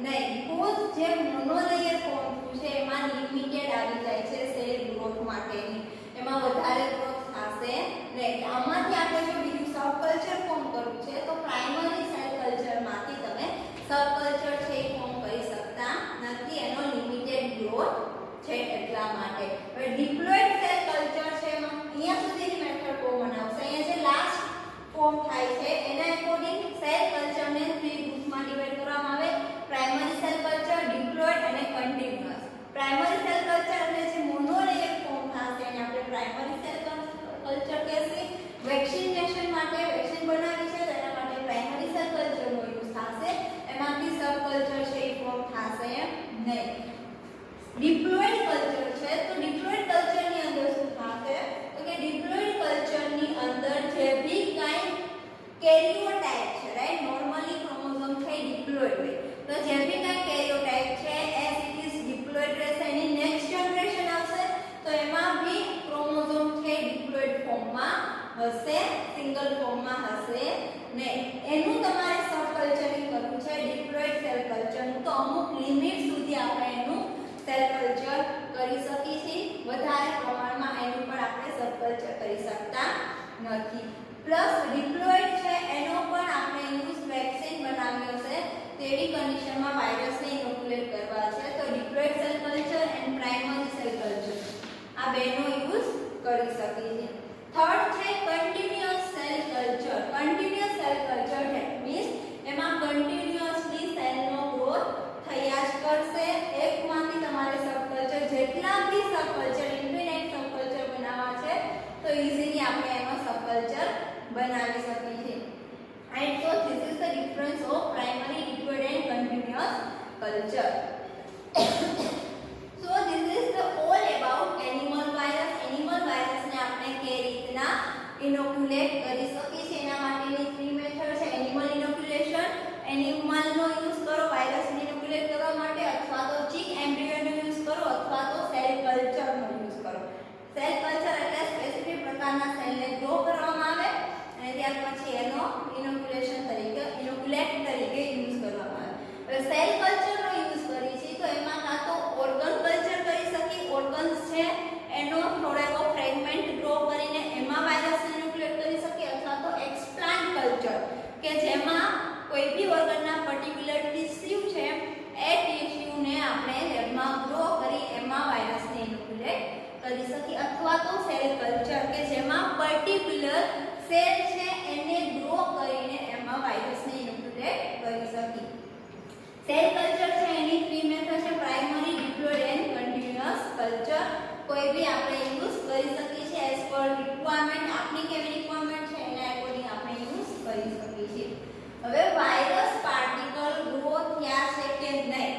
નહીં. બીકોઝ જે મોનોલેયર ફોર્મ થયું છે એમાં લિમિટેડ આવી જાય છે સેલ ગ્રોથ માટેની, એમાં વધારે ગ્રોથ થશે નહીં. આમાંથી આપણે જો બીજું સબ કલ્ચર ફોર્મ કરવું છે તો પ્રાઇમરી સેલ કલ્ચરમાંથી તમે સબ કલ્ચર છે એ ફોર્મ કરી શકતા નથી, એનો લિમિટેડ ગ્રોથ છે એટલા માટે. હવે ડિપ્લોઇડ સેલ કલ્ચર છે એમાં અહીંયા સુધીની મેથડ કોમન આવશે. અહીંયા જે લાસ્ટ ફોર્મ થાય છે એના એકોર્ડિંગ સેલ કલ્ચરને 3 ગ્રુપમાં ડિવાઇડ કરવામાં આવે. પ્રાઇમરી સેલ કલ્ચર, ડિપ્લોઇડ અને કન્ટિન્યુઅસ. પ્રાઇમરી સેલ કલ્ચર એટલે જે મોનોલેયર ફોર્મ થશે એને આપણે પ્રાઇમરી સેલ કલ્ચર કહેશે. વેક્સિનેશન માટે વેક્સિન બનાવી છે તેના માટે પ્રાઇમરી સેલ કલ્ચરનો યુઝ થશે, એમાંથી સબ કલ્ચર છે એ ફોર્મ થશે નહીં. ડિપ્લોઇડ કલ્ચર છે તો ડિપ્લોઇડ કલ્ચરની અંદર શું થશે તો કે ડિપ્લોઇડ કલ્ચરની અંદર જે ફિઝિકલ ફોર્મમાં હશે નહીં. એનું તમારે સબકલ્ચરિંગ કરવું છે ડિપ્લોઇડ સેલ કલ્ચરનું. તો અમુક લિમિટ સુધી આપણે એનું સેલ કલ્ચર કરી શકીએ છીએ. વધારે પ્રમાણમાં એનું પણ આપણે સબકલ્ચર કરી શકતા નથી. પ્લસ ડિપ્લોઇડ છે એનો પણ આપણે યુઝ વેક્સિન બનાવ્યો છે તેવી કન્ડિશનમાં વાયરસને ઇનોક્યુલેટ કરવા છે. તો diploid cell culture and primary cell culture આ બેનો યુઝ કરી શકીએ છીએ. થર્ડ છે continuous cell culture. Continuous cell culture means એમાં કન્ટિન્યુઅસલી સેલનો ગ્રોથ થયા જ કરશે. એકમાંથી તમારે સબકલ્ચર જેટલા બી સબકલ્ચર ઇન્ફિનાઇટ સબકલ્ચર બનાવવા છે તો ઈઝીલી આપણે એમાં સબકલ્ચર બનાવી શકીએ છીએ. And so this is the difference of primary, liquid and continuous culture. So this is the all about animal virus. Animal virus ને આપણે કે રીતના ઇનોક્યુલેટ કરી શકીએ છીએ એના માટેની 3 મેથડ છે. એનિમલ ઇનોક્યુલેશન, એનિમલ નો યુઝ કરો વાયરસ ને ઇનોક્યુલેટ કરવા માટે, અથવા તો ચીક એમ્બ્રિયો નો યુઝ કરો, અથવા તો સેલ કલ્ચર નો યુઝ કરો. સેલ કલ્ચર એટલે સ્પેસિફિક પ્રકારના સેલને ગ્રો કરવામાં આવે અને ત્યાર પછી એનો ઇનોક્યુલેશન તરીકે ઇનોક્યુલેટ તરીકે યુઝ કરવામાં આવે. હવે સેલ કલ્ચરનો યુઝ કરી છે તો એમાં કાં તો ઓર્ગન કલ્ચર કરી શકીએ. ઓર્ગન્સ છે એનો થોડેકો ફ્રેગમેન્ટ ગ્રો કરીને એમાં વાયરસને ઇનોક્યુલેટ કરી શકીએ, અથવા તો એક્સપ્લાન્ટ કલ્ચર કે જેમાં કોઈ બી ઓર્ગનના પર્ટિક્યુલર ટિશ્યુ છે એ ટિશ્યુને આપણે લેબમાં ગ્રો કરી એમાં વાયરસને ઇનોક્યુલેટ કરી શકીએ, અથવા તો સેલ કલ્ચર કે જેમાં પર્ટિક્યુલર સેલ છે એને ગ્રો કરીને એમાં વાયરસને ઇનોક્યુલેટ કરી શકીએ. સેલ કલ્ચર છે એની 3 મેથડ છે primary, diploid and continuous culture. કોઈ બી આપણે યુઝ કરી શકીએ છીએ એઝ પર રિક્વાયરમેન્ટ. આપણી કેવી રિક્વાયરમેન્ટ છે એના એકોર્ડિંગ આપણે યુઝ કરી શકીએ છીએ. હવે વાયરસ પાર્ટિકલ ગ્રો થયા છે કે નહીં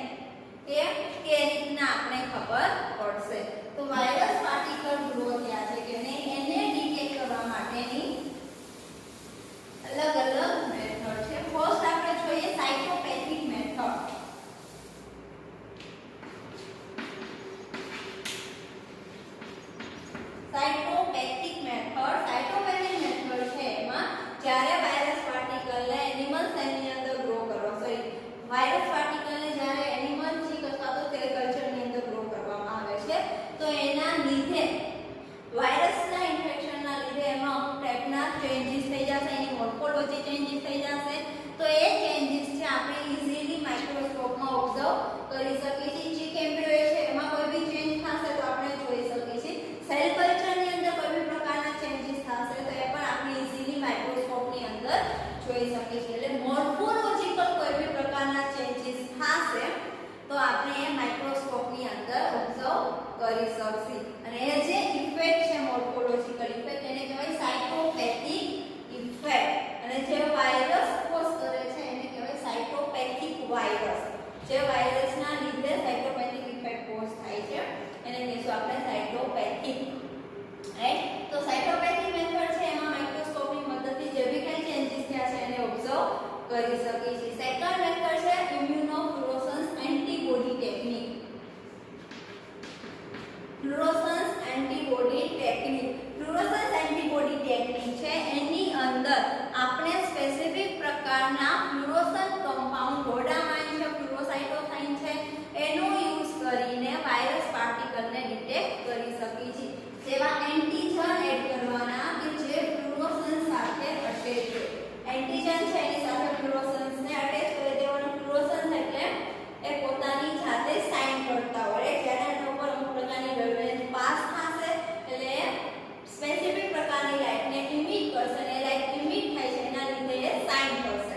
કે રીતના આપણે ખબર પડશે. તો વાયરસ પાર્ટિકલ ગ્રો થયા છે કે નહીં એને ડિટેક્ટ કરવા માટેની અલગ અલગ મેથડ છે. ફર્સ્ટ આપણે જોઈએ સાયટોપેથિક મેથડ. સાયટોપેથિક મેથડ છે એમાં જ્યારે વાયરસ પાર્ટિકલને એનિમલ સેલની અંદર ગ્રો કરવા વાયરસ પાર્ટિકલને જ્યારે એનિમલ ચીક અથવા તો સેલ કલ્ચરની અંદર ગ્રો કરવામાં આવે છે તો એના લીધે વાયરસના ઇન્ફેક્શનના લીધે એમાં અમુક ટાઈપના ચેન્જીસ થઈ જશે, એની મોર્ફોલોજી ચેન્જીસ થઈ જશે. તો એ ચેન્જીસ છે આપણે ઈઝીલી માઇક્રોસ્કોપમાં ઓબ્ઝર્વ કરી શકીએ છીએ. ચીક એમ્બ્રિયો છે એમાં કોઈ બી ચેન્જ થશે તો આપણે જોઈ શકીએ છીએ. સેલ કલ્ચરની અંદર કોઈ બી પ્રકારના ચેન્જીસ થશે તો એ પણ આપણે ઈઝીલી માઇક્રોસ્કોપની અંદર જોઈ શકીએ છીએ. એટલે મોર્ફોલોજીકલ કોઈ બી પ્રકારના ચેન્જીસ થશે તો આપણે એ માઇક્રોસ્કોપની અંદર ઓબ્ઝર્વ કરી શકીએ. અને એ જે ઇફેક્ટ છે મોર્ફોલોજીકલ ઇફેક્ટ એને કહેવાય સાયટોપેથિક ઇફેક્ટ. અને જે વાયરસ કોઝ કરે છે એને કહેવાય સાયટોપેથિક વાયરસ. જે વાયરસના લીધે સાયટોપેથિક ઇફેક્ટ કોઝ થાય છે એને કહીશું આપણે સાયટોપેથિક. રાઈટ. તો સાયટોપેથિક મેથડ છે એમાં માઇક્રોસ્કોપની મદદથી જે બી કંઈ ચેન્જીસ થયા છે એને ઓબ્ઝર્વ કરી શકીએ છીએ. સેકન્ડ મેથડ છે immunofluorescence antibody technique. Fluorescence antibody technique. Fluorescence antibody technique છે એની અંદર આપણે સ્પેસિફિક પ્રકારના ફ્લુરોસન્ટ કમ્પાઉન્ડ રોડામાઇન છે, ફ્લુરોસાઇટોસાઇન છે એનો યુઝ કરીને વાયરસ પાર્ટિકલને ડિટેક્ટ કરી શકીએ છીએ. જેવા એન્ટીજન એડ કરવાના કે જે ફ્લુરોસન્સ સાથે અટેચ છે. એન્ટીજન છે એની સાથે ફ્લુરોસન્સને અટેચ કરી દેવાનું. ફ્લુરોસન્સ એટલે એ પોતાની જાતે સાઇન કરતા હોય જ્યારે એના ઉપર અમુક પ્રકારની વેવલેન્થ પાસ થશે એટલે સ્પેસિફિક પ્રકારની લાઇટને ઇમિટ કરશે અને લાઇટ ઇમિટ થાય છે એના લીધે એ સાઇન કરશે.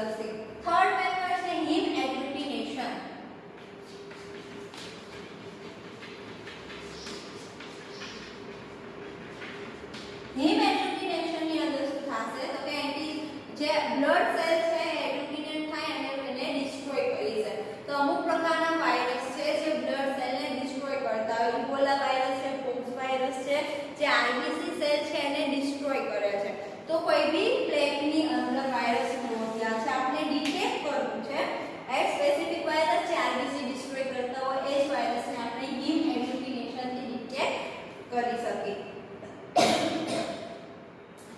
શકશે. થર્ડ મેથડ છે હિમ એગ્લુટિનેશન. હિમ એગ્લુટિનેશન ની અંદર શું થશે તો કે જે બ્લડ સેલ છે એગ્લુટિનેટ થાય અને એને ડિસ્ટ્રોય કરી છે. તો અમુક પ્રકારના વાયરસ છે જે બ્લડ સેલને ડિસ્ટ્રોય કરતા હોય. ઇબોલા વાયરસ છે, પોક્સ વાયરસ છે, જે આરબીસી સેલ છે એને ડિસ્ટ્રોય કરે છે. તો કોઈ બી પ્લેગની અંદર વાયરસ મોજ્યા છે આપણે ડિટેક્ટ કરવું છે. એ સ્પેસિફિક વાયરસ જે આરબીસી ડિસ્ટ્રોય કરતા હોય એ જ વાયરસને આપણે હિમ એગ્લુટિનેશન થી ડિટેક્ટ કરી શકીએ.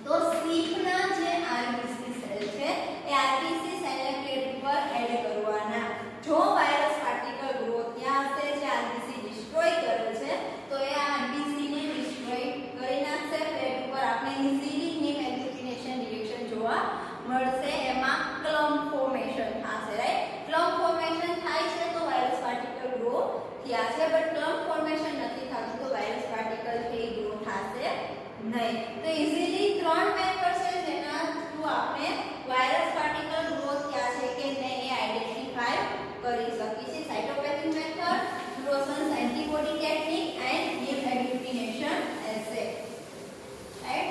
તો સીપના જે આરબીસી સેલ છે એ આરબીસી સેલને પ્લેટ પર એડ કરવાના. જો વાયરસ પાર્ટિકલ ગ્રો ત્યાં હશે જે આરબીસી ડિસ્ટ્રોય કરે છે તો એ આરબીસી ને ડિસ્ટ્રોય કરી નાખશે. પ્લેટ ઉપર આપણે ઇઝીલી હિમ એગ્લુટિનેશન રિએક્શન જોવા મળશે. એમાં ક્લમ્પ ફોર્મેશન થશે. રાઈટ, ક્લમ્પ ફોર્મેશન થાય છે તો વાયરસ પાર્ટિકલ ગ્રો થયા છે. બટ ક્લમ્પ ફોર્મેશન નથી થતું તો વાયરસ પાર્ટિકલ છે ગ્રો થશે નહીં. તો ઇઝીલી ત્રણ મેથડ છે જેના થ્રુ આપણે વાયરસ પાર્ટિકલ ગ્રો થયા છે કે નહીં એ આઈડેન્ટિફાય કરી શકીએ છીએ. Cytopathic method, fluorescence antibody technique and haemagglutination assay. Right,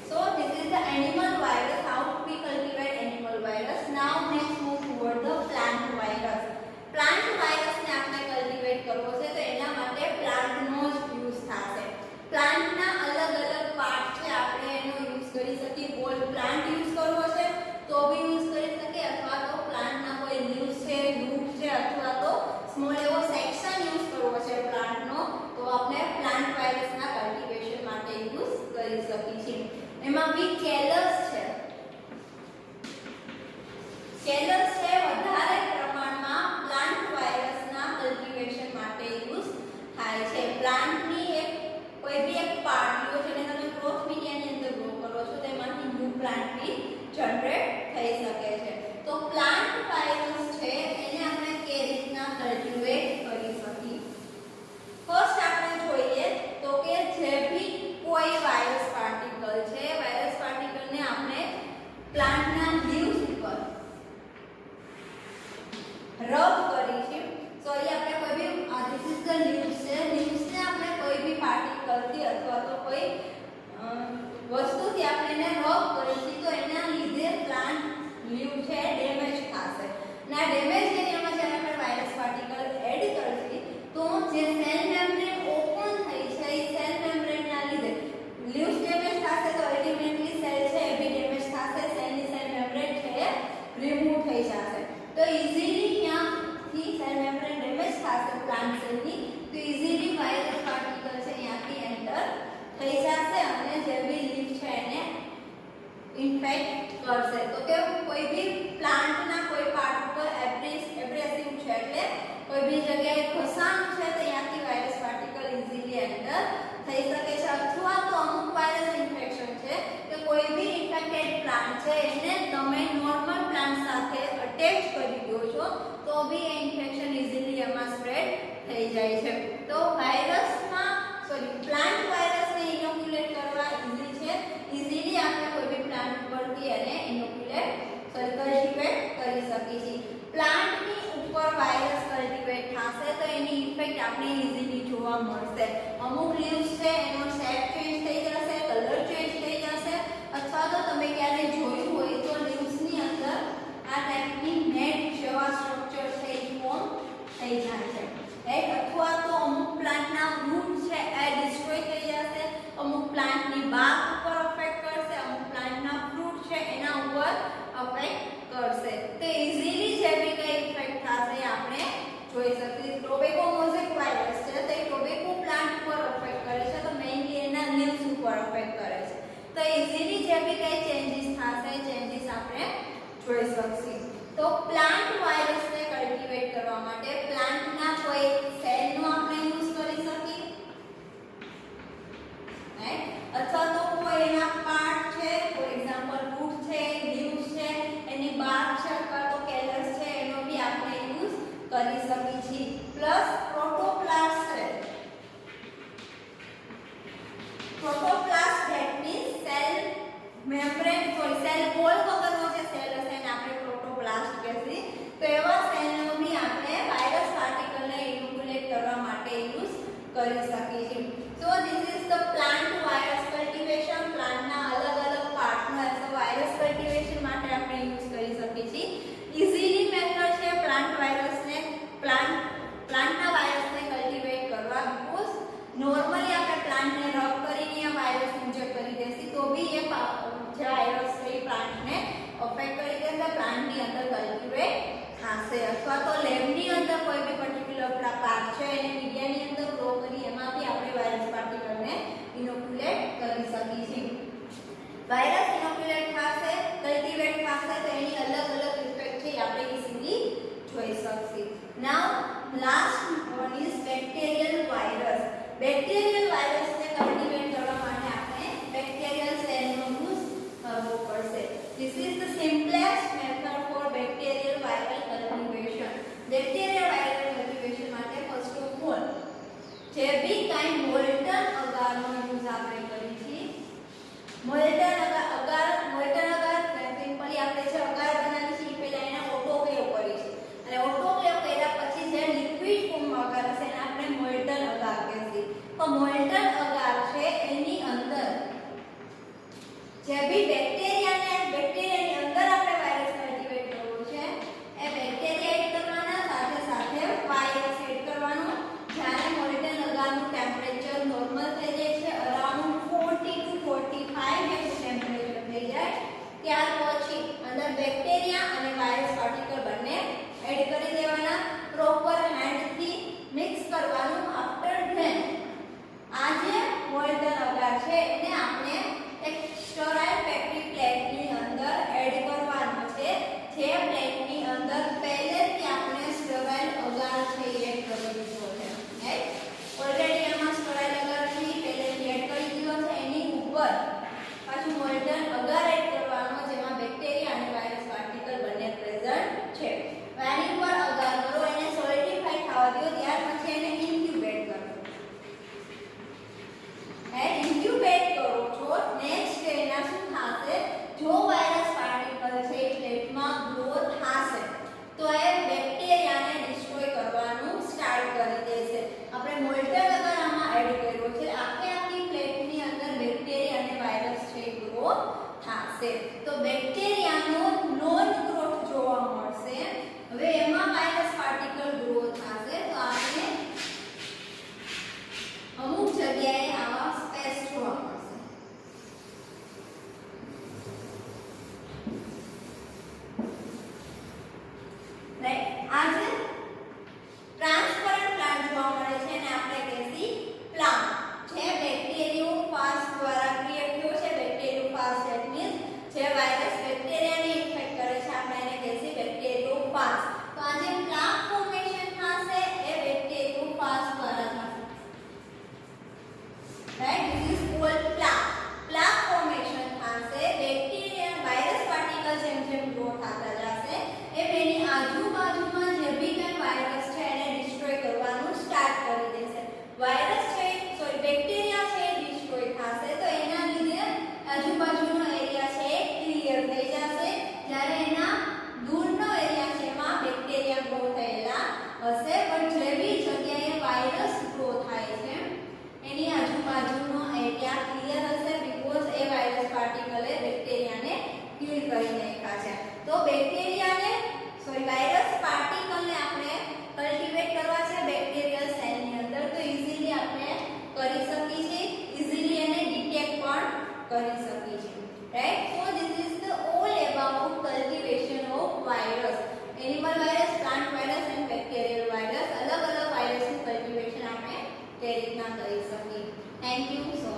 so this is the animal virus, how we cultivate animal virus. Now next move toward the plant virus. Plant virus ને આપણે કલ્ટિવેટ કરવો છે તો એના માટે પ્લાન્ટ નો જ યુઝ થશે. પ્લાન્ટ ના અલગ અલગ પાર્ટ છે આપણે એનો યુઝ કરી શકીએ. હોલ પ્લાન્ટ યુઝ કરવો છે તો બી યુઝ કરી શકીએ અથવા તો પ્લાન્ટ ના કોઈ લીવ્સ છે, રૂટ છે અથવા તો સ્મોલ એવો સેક્શન યુઝ કરવો છે પ્લાન્ટ નો તો આપણે પ્લાન્ટ વાયરસ ના કલ્ટિવેશન માટે યુઝ કરી શકીએ છીએ. એમાં બી કેલસ છે. કેલસ છે વધારે પ્રમાણમાં પ્લાન્ટ વાયરસના કલ્ટિવેશન માટે યુઝ થાય છે. પ્લાન્ટની એક કોઈ બી એક પાર્ટ લો જેને તમે ગ્રોથ મીડિયાની અંદર ગ્રો કરો છો તેમાંથી ન્યૂ પ્લાન્ટ બી જનરેટ થઈ શકે છે. તો પ્લાન્ટ વાયરસ છે એને આપણે કઈ રીતના કલ્ટિવેટ કરી શકીએ. ફર્સ્ટ આપણે જોઈએ તો કે જે બી કોઈ વાયરસ પાર્ટિકલ છે વાયરસ પાર્ટિકલને આપણે પ્લાન્ટના લીવ્સ ઉપર રબ કરી છે. સો અહીંયા આપણે કોઈ બી ધીસ ઇઝ ધ લીવ્સ છે. લીવ્સને આપણે કોઈ બી પાર્ટિકલથી અથવા તો કોઈ વસ્તુથી આપણે એને રબ કરીશું તો એના લીધે પ્લાન્ટ લીવ છે ડેમેજ થશે. ના ડેમેજ એરિયામાં જ્યારે આપણે વાયરસ પાર્ટિકલ એડ કરશું તો જે સેલ મેમ્બ્રેન ઓપન થઈ છે એ સેલ મેમ્બ્રેનના લીધે લીવ્સ ડેમેજ થશે તો અલ્ટિમેટલી સેલ છે એ બી ડેમેજ થશે. સેલની સેલ મેમ્બ્રેન છે એ રિમૂવ થઈ જશે. તો ઇઝીલી ત્યાંથી સેલ મેમ્બ્રેન ડેમેજ થશે પ્લાન્ટ સેલની તો ઇઝીલી વાયરસ પાર્ટિકલ છે ત્યાંથી એન્ટર થઈ જશે અને જે બી લીવ છે એને ઇન્ફેક્ટ કરશે. તો કે કોઈ બી પ્લાન્ટના કોઈ પાર્ટ ઉપર એબ્રેસિવ છે એટલે કોઈ બી જગ્યાએ ઘસાણ છે તો ત્યાંથી વાયરસ પાર્ટિકલ ઇઝીલી એન્ટર થઈ શકે છે. અથવા તો અમુક વાયરસ ઇન્ફેક્શન છે કે કોઈ બી ઇન્ફેક્ટેડ પ્લાન્ટ છે એને તમે નોર્મલ પ્લાન્ટ સાથે અટેચ કરી દો છો તો બી એ ઇન્ફેક્શન ઇઝીલી એમાં સ્પ્રેડ થઈ જાય છે. તો પ્લાન્ટ વાયરસને ઇનોક્યુલેટ કરવા ઇઝી છે. ઇઝીલી આપણે કોઈ બી પ્લાન્ટ ઉપરથી એને કલ્ટિવેટ કરી શકીએ છીએ. પ્લાન્ટની ઉપર વાયરસ કલ્ટિવેટ થશે તો એની ઇફેક્ટ આપણે ઇઝીલી જોવા મળશે. અમુક લીવ્સ છે એનો શેપ ચેન્જ થઈ જશે, કલર ચેન્જ થઈ જશે અથવા તો તમે ક્યારે જોયું હોય તો લીવ્સની અંદર આ ટાઈપની નેટ જેવા સ્ટ્રક્ચર છે એ ફોર્મ થઈ જાય છે. રાઈટ, અથવા તો અમુક પ્લાન્ટના રૂટ છે એ ડિસ્ટ્રોય થઈ જશે. અમુક પ્લાન્ટની બાક ઉપર અફેક્ટ કરશે, અમુક પ્લાન્ટના ફ્રૂટ છે એના ઉપર અફેક્ટ કરશે. તો ઇઝીલી જે બી કઈ ઇફેક્ટ થશે આપણે જોઈ શકીએ. ટોબેકો મોઝેક વાયરસ છે તો એ ટોબેકો પ્લાન્ટ પર અફેક્ટ કરે છે તો મેઇનલી એના લીવ્સ ઉપર અફેક્ટ કરે છે. તો ઇઝીલી જે બી કઈ ચેન્જીસ થશે ચેન્જીસ આપણે જોઈ શકીએ. તો પ્લાન્ટ વાયરસને કલ્ટિવેટ કરવા માટે પ્લાન્ટના કોઈ સેલનો આપણે યુઝ કરી શકીએ. રાઈટ, અથવા તો કોઈ એના પાર્ટ છે ફોર એક્ઝામ્પલ રૂટ છે, લીવ્સ છે, એની બાર્ક છે અથવા તો કેલસ છે એનો બી આપણે યુઝ કરી શકીએ છીએ. પ્લસ પ્રોટોપ્લાસ્ટ છે. Protoplast that means cell membrane cell wall વગરનો જે સેલ હશે એને આપણે પ્રોટોપ્લાસ્ટ છે એને મીડિયાની અંદર ગ્રો કરી એમાંથી આપણે વાયરસ પાર્ટિકલને ઇનોક્યુલેટ કરી શકીએ છીએ. વાયરસ ઇનોક્યુલેટ થશે, કલ્ટિવેટ થશે તો એની અલગ અલગ ઇફેક્ટ છે આપણે ઇઝીલી જોઈ શકીએ. Now last one is bacterial virus. Bacterial વાયરસને કલ્ટિવેટ કરવા માટે આપણે બેક્ટેરિયલ સેલનો યુઝ કરવો પડશે. This is the simplest method for bacterial viral cultivation. Bacterial viral cultivation માટે first of all જૈવિક કાંઈ મોલ્ટન અગારનો યુઝ આપણે કરીએ છીએ. મોલ્ટન અગાર સિમ્પલી આપણે જે અગાર બનાવી છે એ પહેલા એને ઓટોક્લેવ કરી છે અને ઓટોક્લેવ કર્યા પછી જે લિક્વિડ ફોર્મમાં અગાર હશે એને આપણે મોલ્ટન અગાર કહીએ. તો મોલ્ટન અગાર છે એની અંદર જે બી બેક્ટેરિયાની અંદર આપણે વાયરસ કલ્ટિવેટ કરવો છે એ બેક્ટેરિયા એડ કરવાના, સાથે સાથે વાયરસ એડ કરવાનો. જ્યારે મોલ્ટન અગારનું ટેમ્પરેચર નોર્મલ થઈ જાય છે અરાઉન્ડ 40 to 45 જેટલું ટેમ્પરેચર થઈ જાય ત્યાર પછી અંદર બેક્ટેરિયા અને વાયરસ પાર્ટિકલ બંને એડ કરી દેવાના. પ્રોપર હેન્ડથી મિક્સ કરવાનું. આફ્ટર ધેન આ જે મોલ્ટન અગાર છે એને આપણે એક સ્ટરાઇલ પેકિંગ પ્લેટની અંદર એડ કરવાનો છે. જે પ્લેટની અંદર પહેલેથી આપણે સ્ટરાઇલ અગાર છે એડ કરી દીધો છે. રાઈટ, ઓલરેડી એમાં સ્ટરાઇલ અગાર છે પહેલેથી એડ કરી દીધો છે. એની ઉપર પાછું મોલ્ટન અગાર એડ કરવાનો જેમાં બેક્ટેરિયા અને વાયરસ પાર્ટિકલ બંને પ્રેઝન્ટ છે. એની ઉપર અગાર કરો, એને સોલિડિફાઈ થવા દો, ત્યાર પછી એને ઇન્ક્યુબેટ કરો. ઇન્ક્યુબેટ કરો છો નેક્સ્ટ એના શું થશે, જો વાયરસ પાર્ટિકલ છે એ પ્લેટમાં ગ્રો થશે તો એ બેક્ટેરિયાને ડિસ્ટ્રોય કરવાનું સ્ટાર્ટ કરી દેશે. આપણે મોલ્ટન અગર આમાં એડ કર્યો છે, આખી પ્લેટની અંદર બેક્ટેરિયા અને વાયરસ છે ગ્રો થશે. તો બેક્ટેરિયાનો નોન ગ્રોથ જોવા મળશે. હવે એમાં વાયરસ પાર્ટિકલ ગ્રો થશે તો આપણે અમુક જગ્યાએ આવા સ્પેસ જોવા મળશે. રાઈટ, આ જે ટ્રાન્સપરન્ટ પ્લાન્ટ જોવા મળે છે એને આપણે કહીએ પ્લાન્ટ. જે બેક્ટેરિયોફાજ દ્વારા ક્રિએટ થયો છે. બેક્ટેરિયોફાજ ધેટ મીન્સ જે વાયરસ બેક્ટેરિયાને ઇન્ફેક્ટ કરે છે આપણે એને કહીએ બેક્ટેરિયોફાજ. તો આ જે પ્લાન્ટ ફોર્મેશન થશે એ બેક્ટેરિયોફાજ દ્વારા થશે. Right, this is called plaque. Plaque formation થશે. બેક્ટેરિયા વાયરસ પાર્ટિકલ જેમ જેમ ગ્રો થતા જશે એમ એની આજુબાજુમાં જે બી કંઈ વાયરસ છે એને ડિસ્ટ્રોય કરવાનું સ્ટાર્ટ કરી દેશે. વાયરસ છે બેક્ટેરિયા છે ડિસ્ટ્રોય થશે તો એના લીધે આજુબાજુનો એરિયા છે એ ક્લિયર થઈ જશે. જ્યારે એના દૂરનો એરિયા છે એમાં બેક્ટેરિયા ગ્રો થયેલા હશે. પણ જે બી જગ્યાએ વાયરસ ગ્રો થાય છે એની આજુબાજુનો એરિયા ક્લિયર હશે બીકોઝ એ વાયરસ પાર્ટિકલે બેક્ટેરિયાને કિલ કરી નાખ્યા છે. તો વાયરસ પાર્ટિકલને આપણે કલ્ટિવેટ કરવા છે બેક્ટેરિયલ સેલની અંદર તો ઇઝીલી આપણે કરી શકીએ છીએ. ઇઝીલી એને ડિટેક્ટ પણ કરી શકીએ છીએ. Right, so this is the all about cultivation of virus. Animal virus, plant virus and bacterial virus. અલગ અલગ વાયરસનું કલ્ટિવેશન આપણે તે રીતના કરી શકીએ. Thank you so